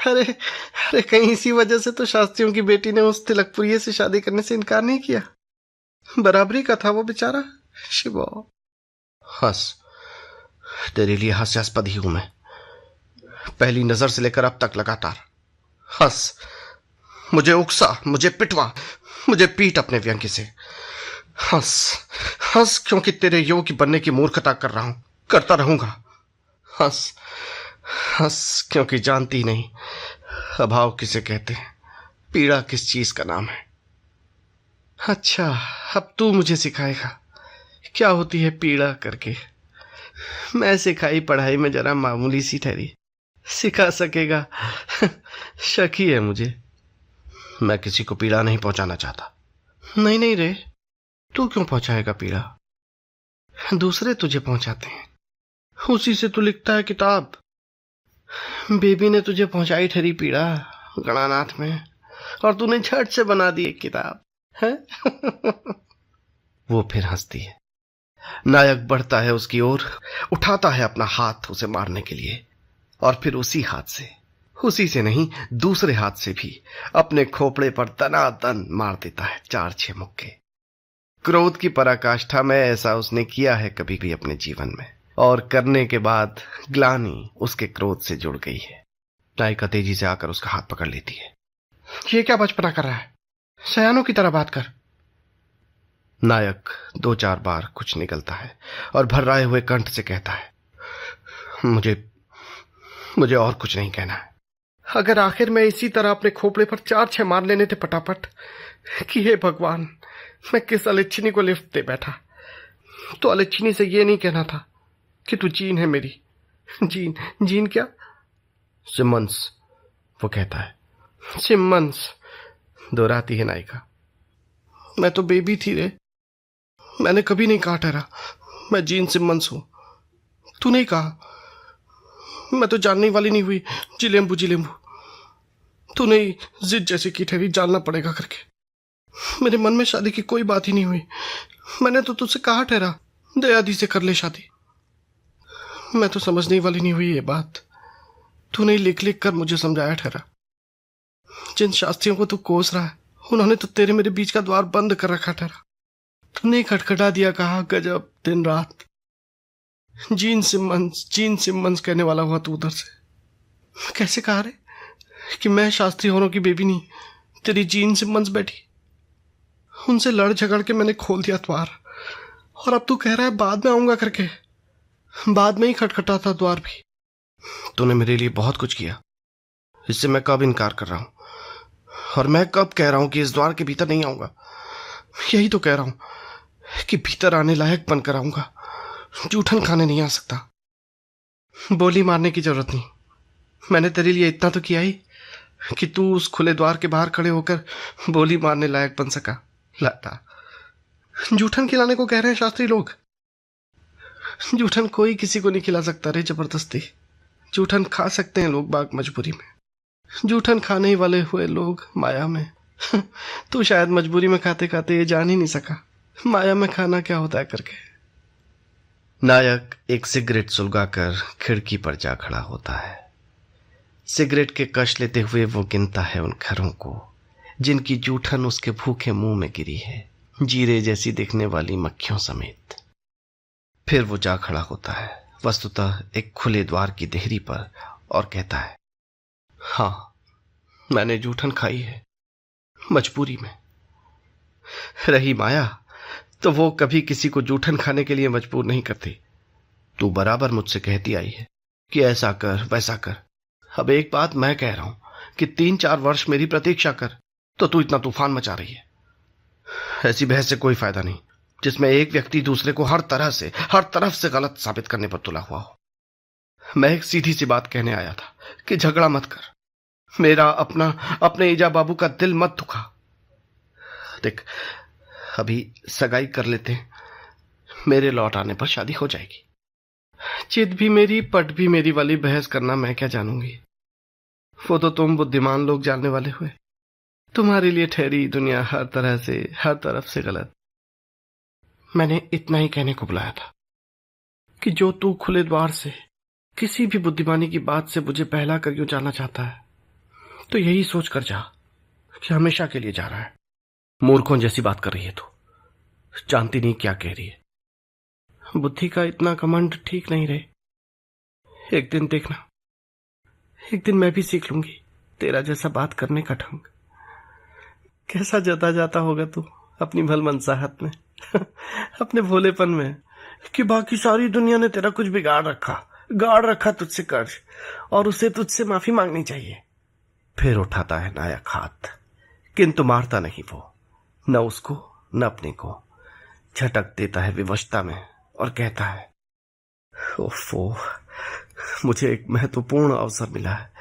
अरे अरे, कहीं इसी वजह से तो शास्त्रियों की बेटी ने उस तिलकपुरिये से शादी करने से इनकार नहीं किया। बराबरी का था वो बेचारा। शिवो, हंस, तेरे लिए हास्यास्पद ही हूं मैं, पहली नजर से लेकर अब तक लगातार। हंस, मुझे उकसा, मुझे पिटवा, मुझे पीट अपने व्यंग्य से। हंस हंस, क्योंकि तेरे योग्य बनने की मूर्खता कर रहा हूं, करता रहूंगा। हंस हंस, क्योंकि जानती नहीं अभाव किसे कहते हैं, पीड़ा किस चीज का नाम है। अच्छा, अब तू मुझे सिखाएगा क्या होती है पीड़ा करके। मैं सिखाई पढ़ाई में जरा मामूली सी ठहरी, सिखा सकेगा शक ही है मुझे। मैं किसी को पीड़ा नहीं पहुंचाना चाहता। नहीं नहीं रे, तू क्यों पहुंचाएगा पीड़ा, दूसरे तुझे पहुंचाते हैं, उसी से तू लिखता है किताब। बेबी ने तुझे पहुंचाई ठहरी पीड़ा गणानाथ में, और तूने झट से बना दी एक किताब है। वो फिर हंसती है। नायक बढ़ता है उसकी ओर, उठाता है अपना हाथ उसे मारने के लिए, और फिर उसी हाथ से, उसी से नहीं दूसरे हाथ से भी अपने खोपड़े पर दनादन मार देता है 4-6 मुक्के। क्रोध की पराकाष्ठा में ऐसा उसने किया है कभी भी अपने जीवन में, और करने के बाद ग्लानि उसके क्रोध से जुड़ गई है। नायिका तेजी से आकर उसका हाथ पकड़ लेती है। ये क्या बचपना कर रहा है, सयानों की तरह बात कर। नायक 2-4 बार कुछ निकलता है और भर्राए हुए कंठ से कहता है, मुझे और कुछ नहीं कहना है। अगर आखिर में इसी तरह अपने खोपड़े पर 4-6 मार लेने थे पटापट कि हे भगवान, मैं किस अलिच्छिनी को लिफ्ट दे बैठा। तो अलिच्छिनी से ये नहीं कहना था कि तू जीन है मेरी। जीन क्या? सिमंस, वो कहता है। सिमंस, दोहराती है नायिका। मैं तो बेबी थी रे, मैंने कभी नहीं कहा ठहरा मैं जीन सिमंस हूं। तू नहीं कहा, मैं तो जानने वाली नहीं हुई जिलेम्बू। तू नहीं जिद जैसी की ठहरी जानना पड़ेगा करके। मेरे मन में शादी की कोई बात ही नहीं हुई। मैंने तो तुझसे कहा ठहरा दयादी से कर ले शादी। मैं तो समझने वाली नहीं हुई ये बात। तूने लिख लिख कर मुझे समझाया ठहरा। जिन शास्त्रियों को तू कोस रहा है उन्होंने तो तेरे मेरे बीच का द्वार बंद कर रखा ठहरा। तूने खटखटा दिया, कहा गजब दिन रात। जीन सिमंस कहने वाला हुआ तू उधर से। कैसे कहा रे कि मैं शास्त्री होरों की बेबी नहीं, तेरी जीन सिमंस बैठी। उनसे लड़ झगड़ के मैंने खोल दिया द्वार, और अब तू कह रहा है बाद में आऊंगा करके। बाद में ही खटखटा था द्वार भी। तूने मेरे लिए बहुत कुछ किया, इससे मैं कब इनकार कर रहा हूं, और मैं कब कह रहा हूं कि इस द्वार के भीतर नहीं आऊंगा। यही तो कह रहा हूं कि भीतर आने लायक बनकर आऊंगा, जूठन खाने नहीं आ सकता। बोली मारने की जरूरत नहीं, मैंने तेरे लिए इतना तो किया ही कि तू उस खुले द्वार के बाहर खड़े होकर बोली मारने लायक बन सका। लाता जूठन खिलाने को कह रहे हैं शास्त्री लोग। जूठन कोई किसी को नहीं खिला सकता रे जबरदस्ती। जूठन खा सकते हैं लोग बाग मजबूरी में, जूठन खाने वाले हुए लोग माया में। तू शायद मजबूरी में खाते खाते ये जान ही नहीं सका माया में खाना क्या होता है करके। नायक एक सिगरेट सुलगाकर खिड़की पर जा खड़ा होता है। सिगरेट के कश लेते हुए वो गिनता है उन घरों को जिनकी जूठन उसके भूखे मुंह में गिरी है, जीरे जैसी दिखने वाली मक्खियों समेत। फिर वो जा खड़ा होता है वस्तुतः एक खुले द्वार की देहरी पर, और कहता है, हाँ मैंने जूठन खाई है, मजबूरी में। रही माया, तो वो कभी किसी को जूठन खाने के लिए मजबूर नहीं करती। तू बराबर मुझसे कहती आई है कि ऐसा कर वैसा कर। अब एक बात मैं कह रहा हूं कि 3-4 वर्ष मेरी प्रतीक्षा कर, तो तू इतना तूफान मचा रही है। ऐसी बहस से कोई फायदा नहीं जिसमें एक व्यक्ति दूसरे को हर तरफ से गलत साबित करने पर तुला हुआ हो। मैं एक सीधी सी बात कहने आया था कि झगड़ा मत कर। मेरा अपने ईजा बाबू का दिल मत दुखा। देख, अभी सगाई कर लेते हैं, मेरे लौट आने पर शादी हो जाएगी। चित भी मेरी पट भी मेरी वाली बहस करना मैं क्या जानूंगी। वो तो तुम बुद्धिमान लोग जानने वाले हुए। तुम्हारे लिए ठहरी दुनिया हर तरफ से गलत। मैंने इतना ही कहने को बुलाया था कि जो तू खुले द्वार से किसी भी बुद्धिमानी की बात से मुझे पहला कर यूं जाना चाहता है, तो यही सोच कर जा कि हमेशा के लिए जा रहा है। मूर्खों जैसी बात कर रही है तू, जानती नहीं क्या कह रही है। बुद्धि का इतना घमंड ठीक नहीं रहे। एक दिन देखना, एक दिन मैं भी सीख लूंगी तेरा जैसा बात करने का ढंग। कैसा जता जाता होगा तू अपनी भलमनसाहत में अपने भोलेपन में, कि बाकी सारी दुनिया ने तेरा कुछ गाड़ रखा तुझसे कर्ज, और उसे तुझसे माफी मांगनी चाहिए। फिर उठाता है नायक हाथ, किंतु मारता नहीं वो, न उसको न अपने को। झटक देता है विवशता में और कहता है, ओफो, मुझे एक महत्वपूर्ण अवसर मिला है।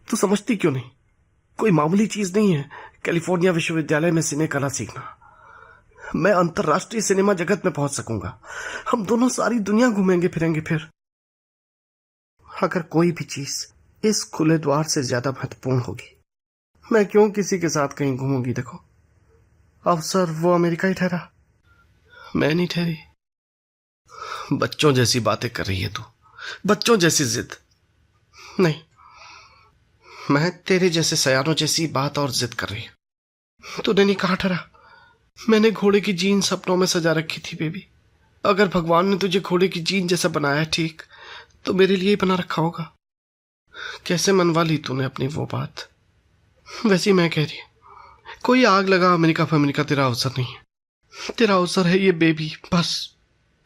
तू समझती क्यों नहीं? कोई मामूली चीज नहीं है कैलिफोर्निया विश्वविद्यालय में सिने कला सीखना। मैं अंतरराष्ट्रीय सिनेमा जगत में पहुंच सकूंगा। हम दोनों सारी दुनिया घूमेंगे फिरेंगे। फिर अगर कोई भी चीज इस खुले द्वार से ज्यादा महत्वपूर्ण होगी, मैं क्यों किसी के साथ कहीं घूमूंगी? देखो, अवसर वो अमेरिका ही ठहरा, मैं नहीं ठहरी। बच्चों जैसी बातें कर रही है तू, बच्चों जैसी जिद नहीं। मैं तेरे जैसे सयानों जैसी बात और जिद कर रही हूं। तूने नहीं कहा ठहरा? मैंने घोड़े की जीन सपनों में सजा रखी थी बेबी। अगर भगवान ने तुझे घोड़े की जीन जैसा बनाया ठीक, तो मेरे लिए ही बना रखा होगा। कैसे मनवा ली तूने अपनी वो बात? वैसी मैं कह रही हूं, कोई आग लगा अमेरिका तेरा अवसर नहीं है। तेरा अवसर है ये बेबी, बस।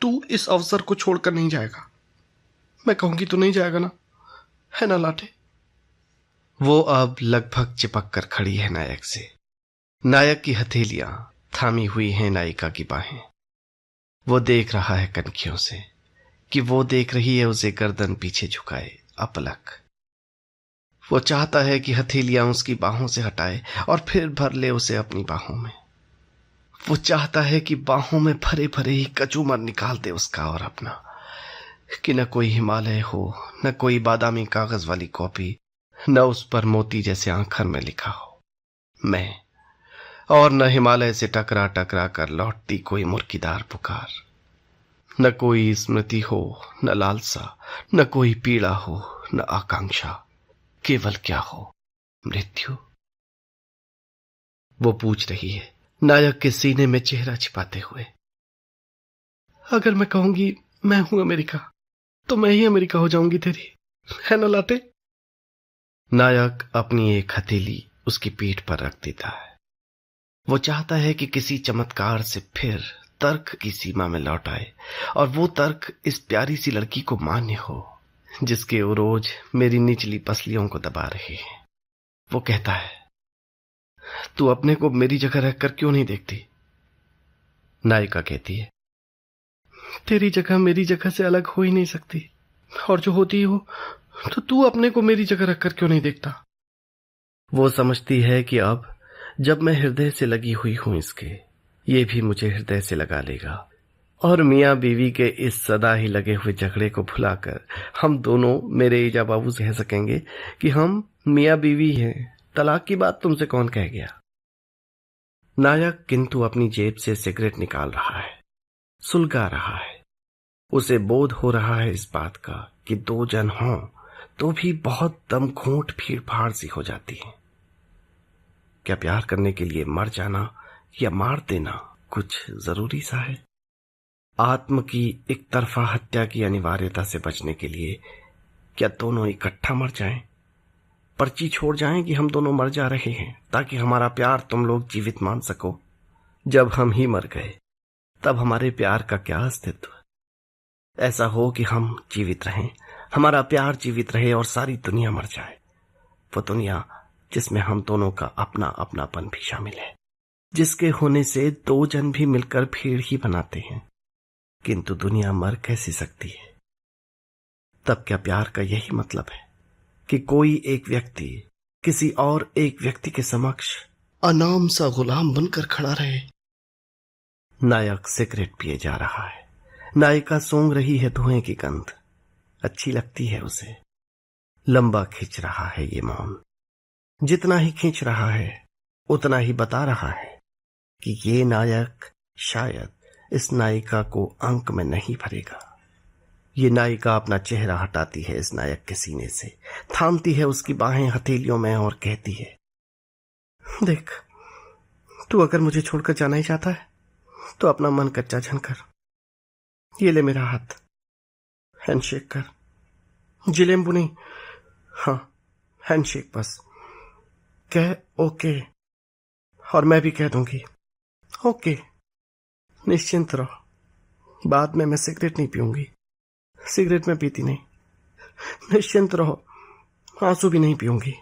तू इस अवसर को छोड़कर नहीं जाएगा। मैं कहूंगी तो नहीं जाएगा ना, है ना लाटे? वो अब लगभग चिपक कर खड़ी है नायक से। नायक की हथेलियां थामी हुई हैं नायिका की बाहें। वो देख रहा है कनखियों से कि वो देख रही है उसे गर्दन पीछे झुकाए अपलक। वो चाहता है कि हथेलियां उसकी बाहों से हटाए और फिर भर ले उसे अपनी बाहों में। वो चाहता है कि बाहों में भरे भरे ही कचूमर निकाल दे उसका और अपना, कि न कोई हिमालय हो, न कोई बादामी कागज वाली कॉपी, न उस पर मोती जैसे आंखर में लिखा हो मैं, और न हिमालय से टकरा टकरा कर लौटती कोई मुर्कीदार पुकार। न कोई स्मृति हो, न लालसा, न कोई पीड़ा हो, न आकांक्षा, केवल क्या हो? मृत्यु। वो पूछ रही है नायक के सीने में चेहरा छिपाते हुए। अगर मैं कहूंगी मैं हूं अमेरिका, तो मैं ही अमेरिका हो जाऊंगी तेरी, है ना लाटे? नायक अपनी एक हथेली उसकी पीठ पर रख देता है। वो चाहता है कि किसी चमत्कार से फिर तर्क की सीमा में लौट आए, और वो तर्क इस प्यारी सी लड़की को मान्य हो जिसके उरोज मेरी निचली पसलियों को दबा रहे हैं। वो कहता है, तू अपने को मेरी जगह रखकर क्यों नहीं देखती? नायिका कहती है, तेरी जगह मेरी जगह से अलग हो ही नहीं सकती, और जो होती हो तो तू अपने को मेरी जगह रखकर क्यों नहीं देखता? वो समझती है कि अब जब मैं हृदय से लगी हुई हूं इसके, ये भी मुझे हृदय से लगा लेगा, और मियाँ बीवी के इस सदा ही लगे हुए झगड़े को भुलाकर हम दोनों मेरे ईजा बाबू से कह सकेंगे कि हम मियाँ बीवी हैं। तलाक की बात तुमसे कौन कह गया? नायक किंतु अपनी जेब से सिगरेट निकाल रहा है, सुलगा रहा है। उसे बोध हो रहा है इस बात का कि दो जन हों तो भी बहुत दम घूंट भीड़ भाड़ सी हो जाती है। क्या प्यार करने के लिए मर जाना या मार देना कुछ जरूरी सा है? आत्म की एक तरफा हत्या की अनिवार्यता से बचने के लिए क्या दोनों इकट्ठा मर जाएं? पर्ची छोड़ जाएं कि हम दोनों मर जा रहे हैं, ताकि हमारा प्यार तुम लोग जीवित मान सको। जब हम ही मर गए तब हमारे प्यार का क्या अस्तित्व? ऐसा हो कि हम जीवित रहें, हमारा प्यार जीवित रहे और सारी दुनिया मर जाए। वो दुनिया जिसमें हम दोनों का अपना अपनापन भी शामिल है, जिसके होने से दो जन भी मिलकर भीड़ ही बनाते हैं। किंतु दुनिया मर कैसे सकती है? तब क्या प्यार का यही मतलब है कि कोई एक व्यक्ति किसी और एक व्यक्ति के समक्ष अनाम सा गुलाम बनकर खड़ा रहे? नायक सिगरेट पिए जा रहा है, नायिका सूंघ रही है धुएं की गंध, अच्छी लगती है उसे। लंबा खींच रहा है ये मौन, जितना ही खींच रहा है उतना ही बता रहा है कि ये नायक शायद इस नायिका को अंक में नहीं भरेगा। ये नायिका अपना चेहरा हटाती है इस नायक के सीने से, थामती है उसकी बाहें हथेलियों में और कहती है, देख, तू अगर मुझे छोड़कर जाना ही चाहता है तो अपना मन कच्चा झनकर, ये ले मेरा हाथ, हैंडशेक कर। जिलेम्बू नहीं, हाँ हैंडशेक बस। कह ओके, और मैं भी कह दूंगी ओके। निश्चिंत रहो, बाद में मैं सिगरेट नहीं पीऊंगी, सिगरेट में पीती नहीं। निश्चिंत रहो, आंसू भी नहीं पीऊंगी।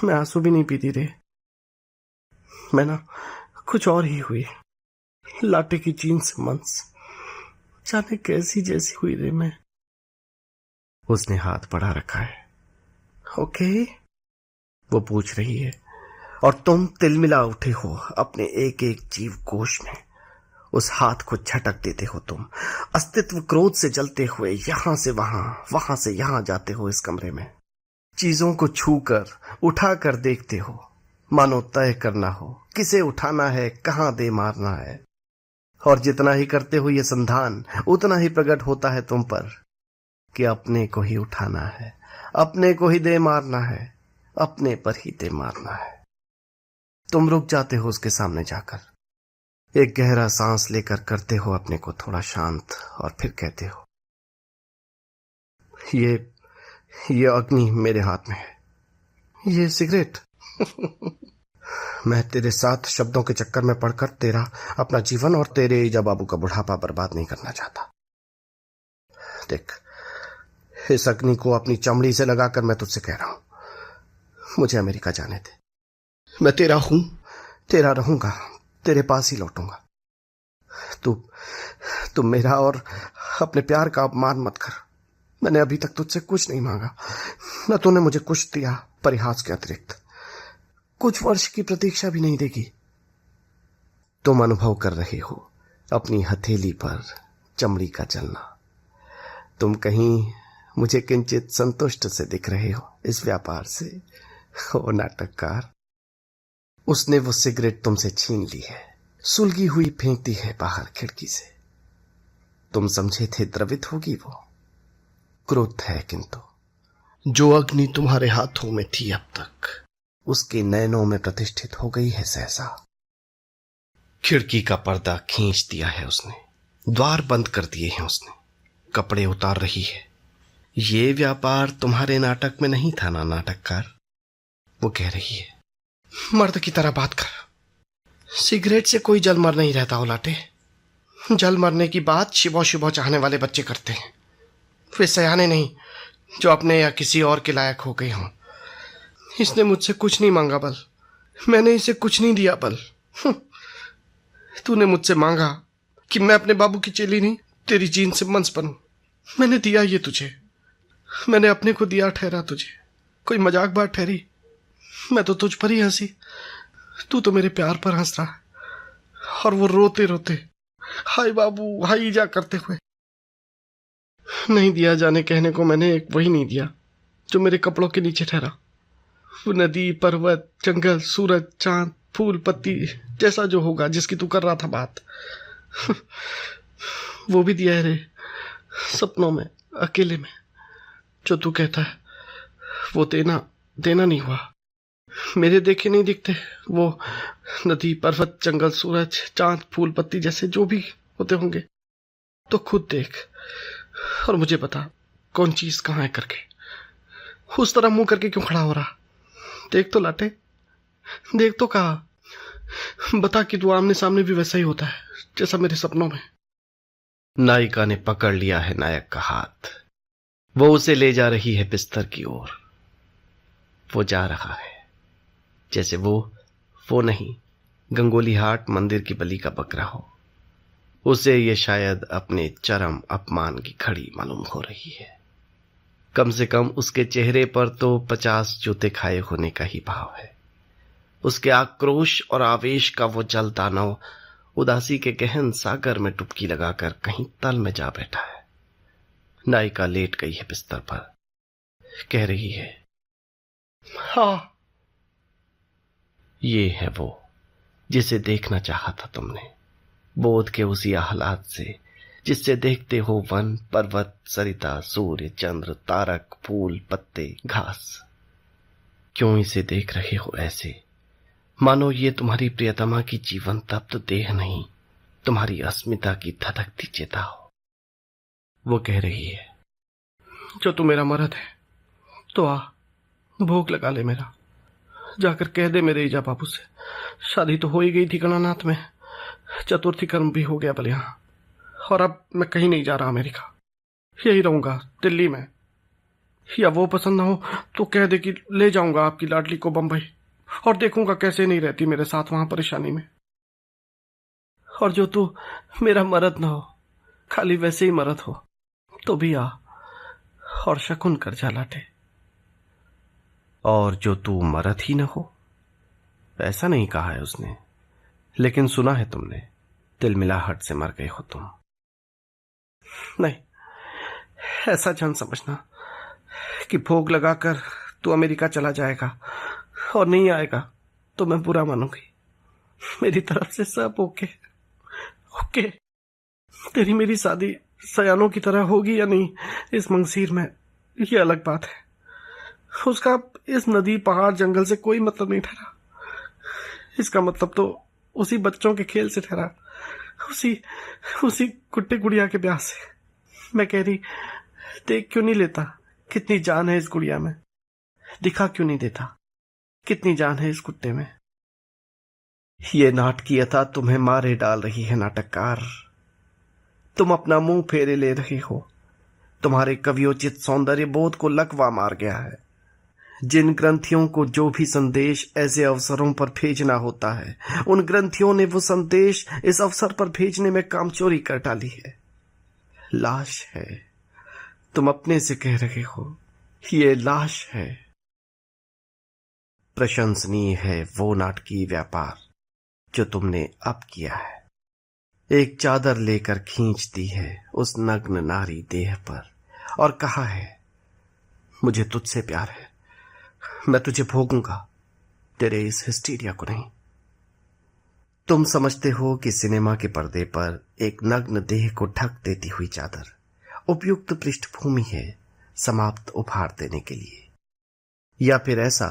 मैं आंसू भी नहीं पीती रे, मैं ना कुछ और ही हुई, लाटे की जीन्स मंस, जाने कैसी जैसी हुई रे मैं। उसने हाथ बढ़ा रखा है। ओके, वो पूछ रही है, और तुम तिलमिला उठे हो अपने एक एक जीव कोश में। उस हाथ को झटक देते हो तुम, अस्तित्व क्रोध से जलते हुए यहां से वहां, वहां से यहां जाते हो इस कमरे में। चीजों को छूकर उठा कर देखते हो, मानो तय करना हो किसे उठाना है, कहां दे मारना है। और जितना ही करते हो ये संधान, उतना ही प्रकट होता है तुम पर कि अपने को ही उठाना है, अपने को ही दे मारना है, अपने पर ही दे मारना है। तुम रुक जाते हो उसके सामने जाकर, एक गहरा सांस लेकर करते हो अपने को थोड़ा शांत, और फिर कहते हो, ये अग्नि मेरे हाथ में है, ये सिगरेट। मैं तेरे साथ शब्दों के चक्कर में पड़कर तेरा अपना जीवन और तेरे ईजा बाबू का बुढ़ापा बर्बाद नहीं करना चाहता। देख, इस अग्नि को अपनी चमड़ी से लगाकर मैं तुझसे कह रहा हूं, मुझे अमेरिका जाने दे। मैं तेरा हूं, तेरा रहूंगा, तेरे पास ही लौटूंगा। तू मेरा और अपने प्यार का अपमान मत कर। मैंने अभी तक तुझसे कुछ नहीं मांगा, न तूने मुझे कुछ दिया परिहास के अतिरिक्त। कुछ वर्ष की प्रतीक्षा भी नहीं देगी। तुम अनुभव कर रहे हो अपनी हथेली पर चमड़ी का जलना। तुम कहीं मुझे किंचित संतुष्ट से दिख रहे हो इस व्यापार से। ओ नाटककार, उसने वो सिगरेट तुमसे छीन ली है, सुलगी हुई फेंकती है बाहर खिड़की से। तुम समझे थे द्रवित होगी वो, क्रोध है किंतु जो अग्नि तुम्हारे हाथों में थी अब तक, उसके नैनों में प्रतिष्ठित हो गई है सहसा। खिड़की का पर्दा खींच दिया है उसने, द्वार बंद कर दिए हैं उसने, कपड़े उतार रही है। ये व्यापार तुम्हारे नाटक में नहीं था ना नाटककार, वो कह रही है। मर्द की तरह बात कर, सिगरेट से कोई जल मर नहीं रहता उलाटे। जल मरने की बात शिवो शिवो चाहने वाले बच्चे करते हैं, वे सयाने नहीं जो अपने या किसी और के लायक हो गए हों। इसने मुझसे कुछ नहीं मांगा बल, मैंने इसे कुछ नहीं दिया बल। तूने मुझसे मांगा कि मैं अपने बाबू की चेली नहीं तेरी जीन से मंस बनूं। मैंने दिया ये तुझे, मैंने अपने को दिया ठहरा तुझे। कोई मजाक बात ठहरी? मैं तो तुझ पर ही हंसी, तू तो मेरे प्यार पर हंस रहा है। और वो रोते रोते हाय बाबू हाय ईजा करते हुए। नहीं दिया जाने कहने को मैंने एक वही नहीं दिया जो मेरे कपड़ों के नीचे ठहरा। वो नदी, पर्वत, जंगल, सूरज, चांद, फूल, पत्ती जैसा जो होगा जिसकी तू कर रहा था बात, वो भी दिया है रे, सपनों में, अकेले में। जो तू कहता है वो देना नहीं हुआ। मेरे देखे नहीं दिखते वो नदी, पर्वत, जंगल, सूरज, चांद, फूल, पत्ती जैसे जो भी होते होंगे, तो खुद देख और मुझे बता कौन चीज कहाँ है करके। उस तरह मुंह करके क्यों खड़ा हो रहा? देख तो लाटे, देख तो कहा। बता कि तू आमने सामने भी वैसा ही होता है जैसा मेरे सपनों में। नायिका ने पकड़ लिया है नायक का हाथ। वो उसे ले जा रही है बिस्तर की ओर। वो जा रहा है जैसे वो नहीं, गंगोली हाट मंदिर की बलि का बकरा हो। उसे ये शायद अपने चरम अपमान की घड़ी मालूम हो रही है। कम से कम उसके चेहरे पर तो 50 जूते खाए होने का ही भाव है। उसके आक्रोश और आवेश का वो जल दानव उदासी के गहन सागर में डुबकी लगाकर कहीं तल में जा बैठा है। नायिका लेट गई है बिस्तर पर, कह रही है, हाँ, ये है वो जिसे देखना चाहा था तुमने, बोध के उसी आह्लाद से जिससे देखते हो वन, पर्वत, सरिता, सूर्य, चंद्र, तारक, फूल, पत्ते, घास। क्यों इसे देख रहे हो ऐसे, मानो ये तुम्हारी प्रियतमा की जीवन तप्त देह नहीं, तुम्हारी अस्मिता की धधकती चेता हो। वो कह रही है, जो तू मेरा मर्द है तो आ, भोग लगा ले मेरा। जाकर कह दे मेरे ईजा बाबू से, शादी तो हो ही गई थी गणानाथ में, चतुर्थी कर्म भी हो गया भले यहाँ, और अब मैं कहीं नहीं जा रहा अमेरिका, यही रहूंगा दिल्ली में। या वो पसंद ना हो तो कह दे कि ले जाऊंगा आपकी लाडली को बंबई, और देखूंगा कैसे नहीं रहती मेरे साथ वहां परेशानी में। और जो तू मेरा मर्द ना हो, खाली वैसे ही मर्द हो, तो भी आ और शकुन कर जा लाटे। और जो तू मर्द ही न हो, ऐसा नहीं कहा है उसने, लेकिन सुना है तुमने, तिलमिलाहट से मर गए हो तुम। नहीं, ऐसा जान समझना कि भोग लगाकर तू अमेरिका चला जाएगा और नहीं आएगा तो मैं बुरा मानूंगी। मेरी तरफ से सब ओके ओके। तेरी मेरी शादी सयानों की तरह होगी या नहीं इस मंगसीर में, ये अलग बात है। उसका इस नदी, पहाड़, जंगल से कोई मतलब नहीं ठहरा। इसका मतलब तो उसी बच्चों के खेल से ठहरा, उसी कुट्टे गुड़िया के ब्याह से। मैं कह रही, देख क्यों नहीं लेता कितनी जान है इस गुड़िया में, दिखा क्यों नहीं देता कितनी जान है इस कुत्ते में। ये नाटकीयता तुम्हें मारे डाल रही है नाटककार। तुम अपना मुंह फेरे ले रहे हो। तुम्हारे कवियोचित सौंदर्य बोध को लकवा मार गया है। जिन ग्रंथियों को जो भी संदेश ऐसे अवसरों पर भेजना होता है, उन ग्रंथियों ने वो संदेश इस अवसर पर भेजने में कामचोरी कर डाली है। लाश है, तुम अपने से कह रहे हो, ये लाश है। प्रशंसनीय है वो नाटकीय व्यापार जो तुमने अब किया है। एक चादर लेकर खींच दी है उस नग्न नारी देह पर और कहा है, मुझे तुझसे प्यार है, मैं तुझे भोगूंगा, तेरे इस हिस्टीरिया को नहीं। तुम समझते हो कि सिनेमा के पर्दे पर एक नग्न देह को ढक देती हुई चादर उपयुक्त पृष्ठभूमि है समाप्त उपहार देने के लिए, या फिर ऐसा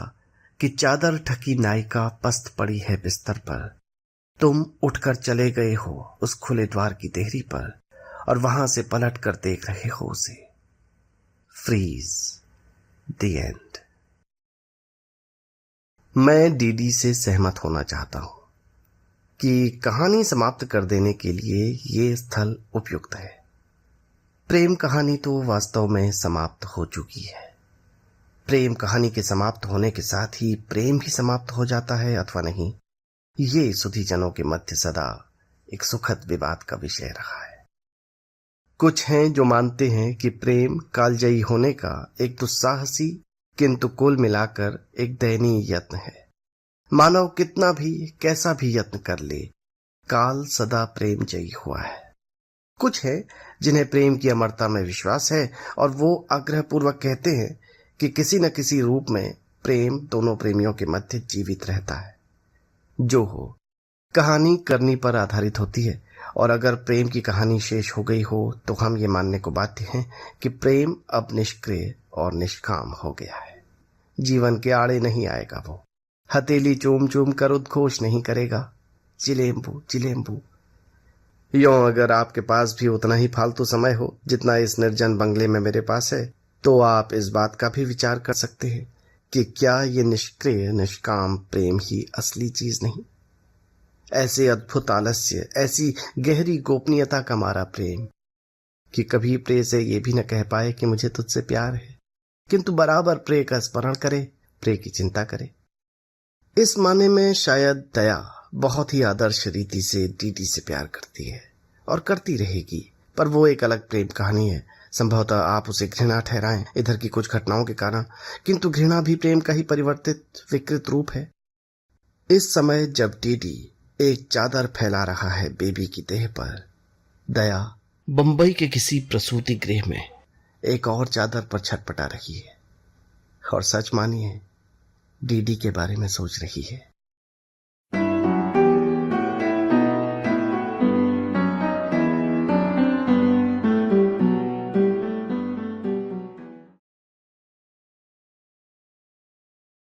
कि चादर ढकी नायिका पस्त पड़ी है बिस्तर पर, तुम उठकर चले गए हो उस खुले द्वार की देहरी पर और वहां से पलट कर देख रहे हो उसे। Freeze, the end. मैं डीडी से सहमत होना चाहता हूं कि कहानी समाप्त कर देने के लिए ये स्थल उपयुक्त है। प्रेम कहानी तो वास्तव में समाप्त हो चुकी है। प्रेम कहानी के समाप्त होने के साथ ही प्रेम भी समाप्त हो जाता है अथवा नहीं, ये सुधीजनों के मध्य सदा एक सुखद विवाद का विषय रहा है। कुछ हैं जो मानते हैं कि प्रेम कालजयी होने का एक दुस्साहसी किंतु कुल मिलाकर एक दयनीय यत्न है। मानव कितना भी कैसा भी यत्न कर ले, काल सदा प्रेम जयी हुआ है। कुछ है जिन्हें प्रेम की अमरता में विश्वास है और वो आग्रहपूर्वक कहते हैं कि किसी न किसी रूप में प्रेम दोनों प्रेमियों के मध्य जीवित रहता है। जो हो, कहानी करनी पर आधारित होती है, और अगर प्रेम की कहानी शेष हो गई हो तो हम ये मानने को बाध्य हैं कि प्रेम अब निष्क्रिय और निष्काम हो गया है। जीवन के आड़े नहीं आएगा, वो हथेली चूम चूम कर उद्घोष नहीं करेगा, चिलेम्बू चिलेम्बू। यों अगर आपके पास भी उतना ही फालतू समय हो जितना इस निर्जन बंगले में मेरे पास है, तो आप इस बात का भी विचार कर सकते हैं कि क्या ये निष्क्रिय निष्काम प्रेम ही असली चीज नहीं? ऐसे अद्भुत आलस्य, ऐसी गहरी गोपनीयता का मारा प्रेम कि कभी प्रेय से ये भी न कह पाए कि मुझे तुझसे प्यार है, किंतु बराबर प्रेय का स्मरण करे, प्रेय की चिंता करे। इस माने में शायद दया बहुत ही आदर्श रीति से डीडी से प्यार करती है और करती रहेगी, पर वो एक अलग प्रेम कहानी है। संभवतः आप उसे घृणा ठहराएं इधर की कुछ घटनाओं के कारण, किंतु घृणा भी प्रेम का ही परिवर्तित विकृत रूप है। इस समय जब डीडी एक चादर फैला रहा है बेबी की देह पर, दया बंबई के किसी प्रसूति गृह में एक और चादर पर छटपटा रही है और सच मानिए डीडी के बारे में सोच रही है।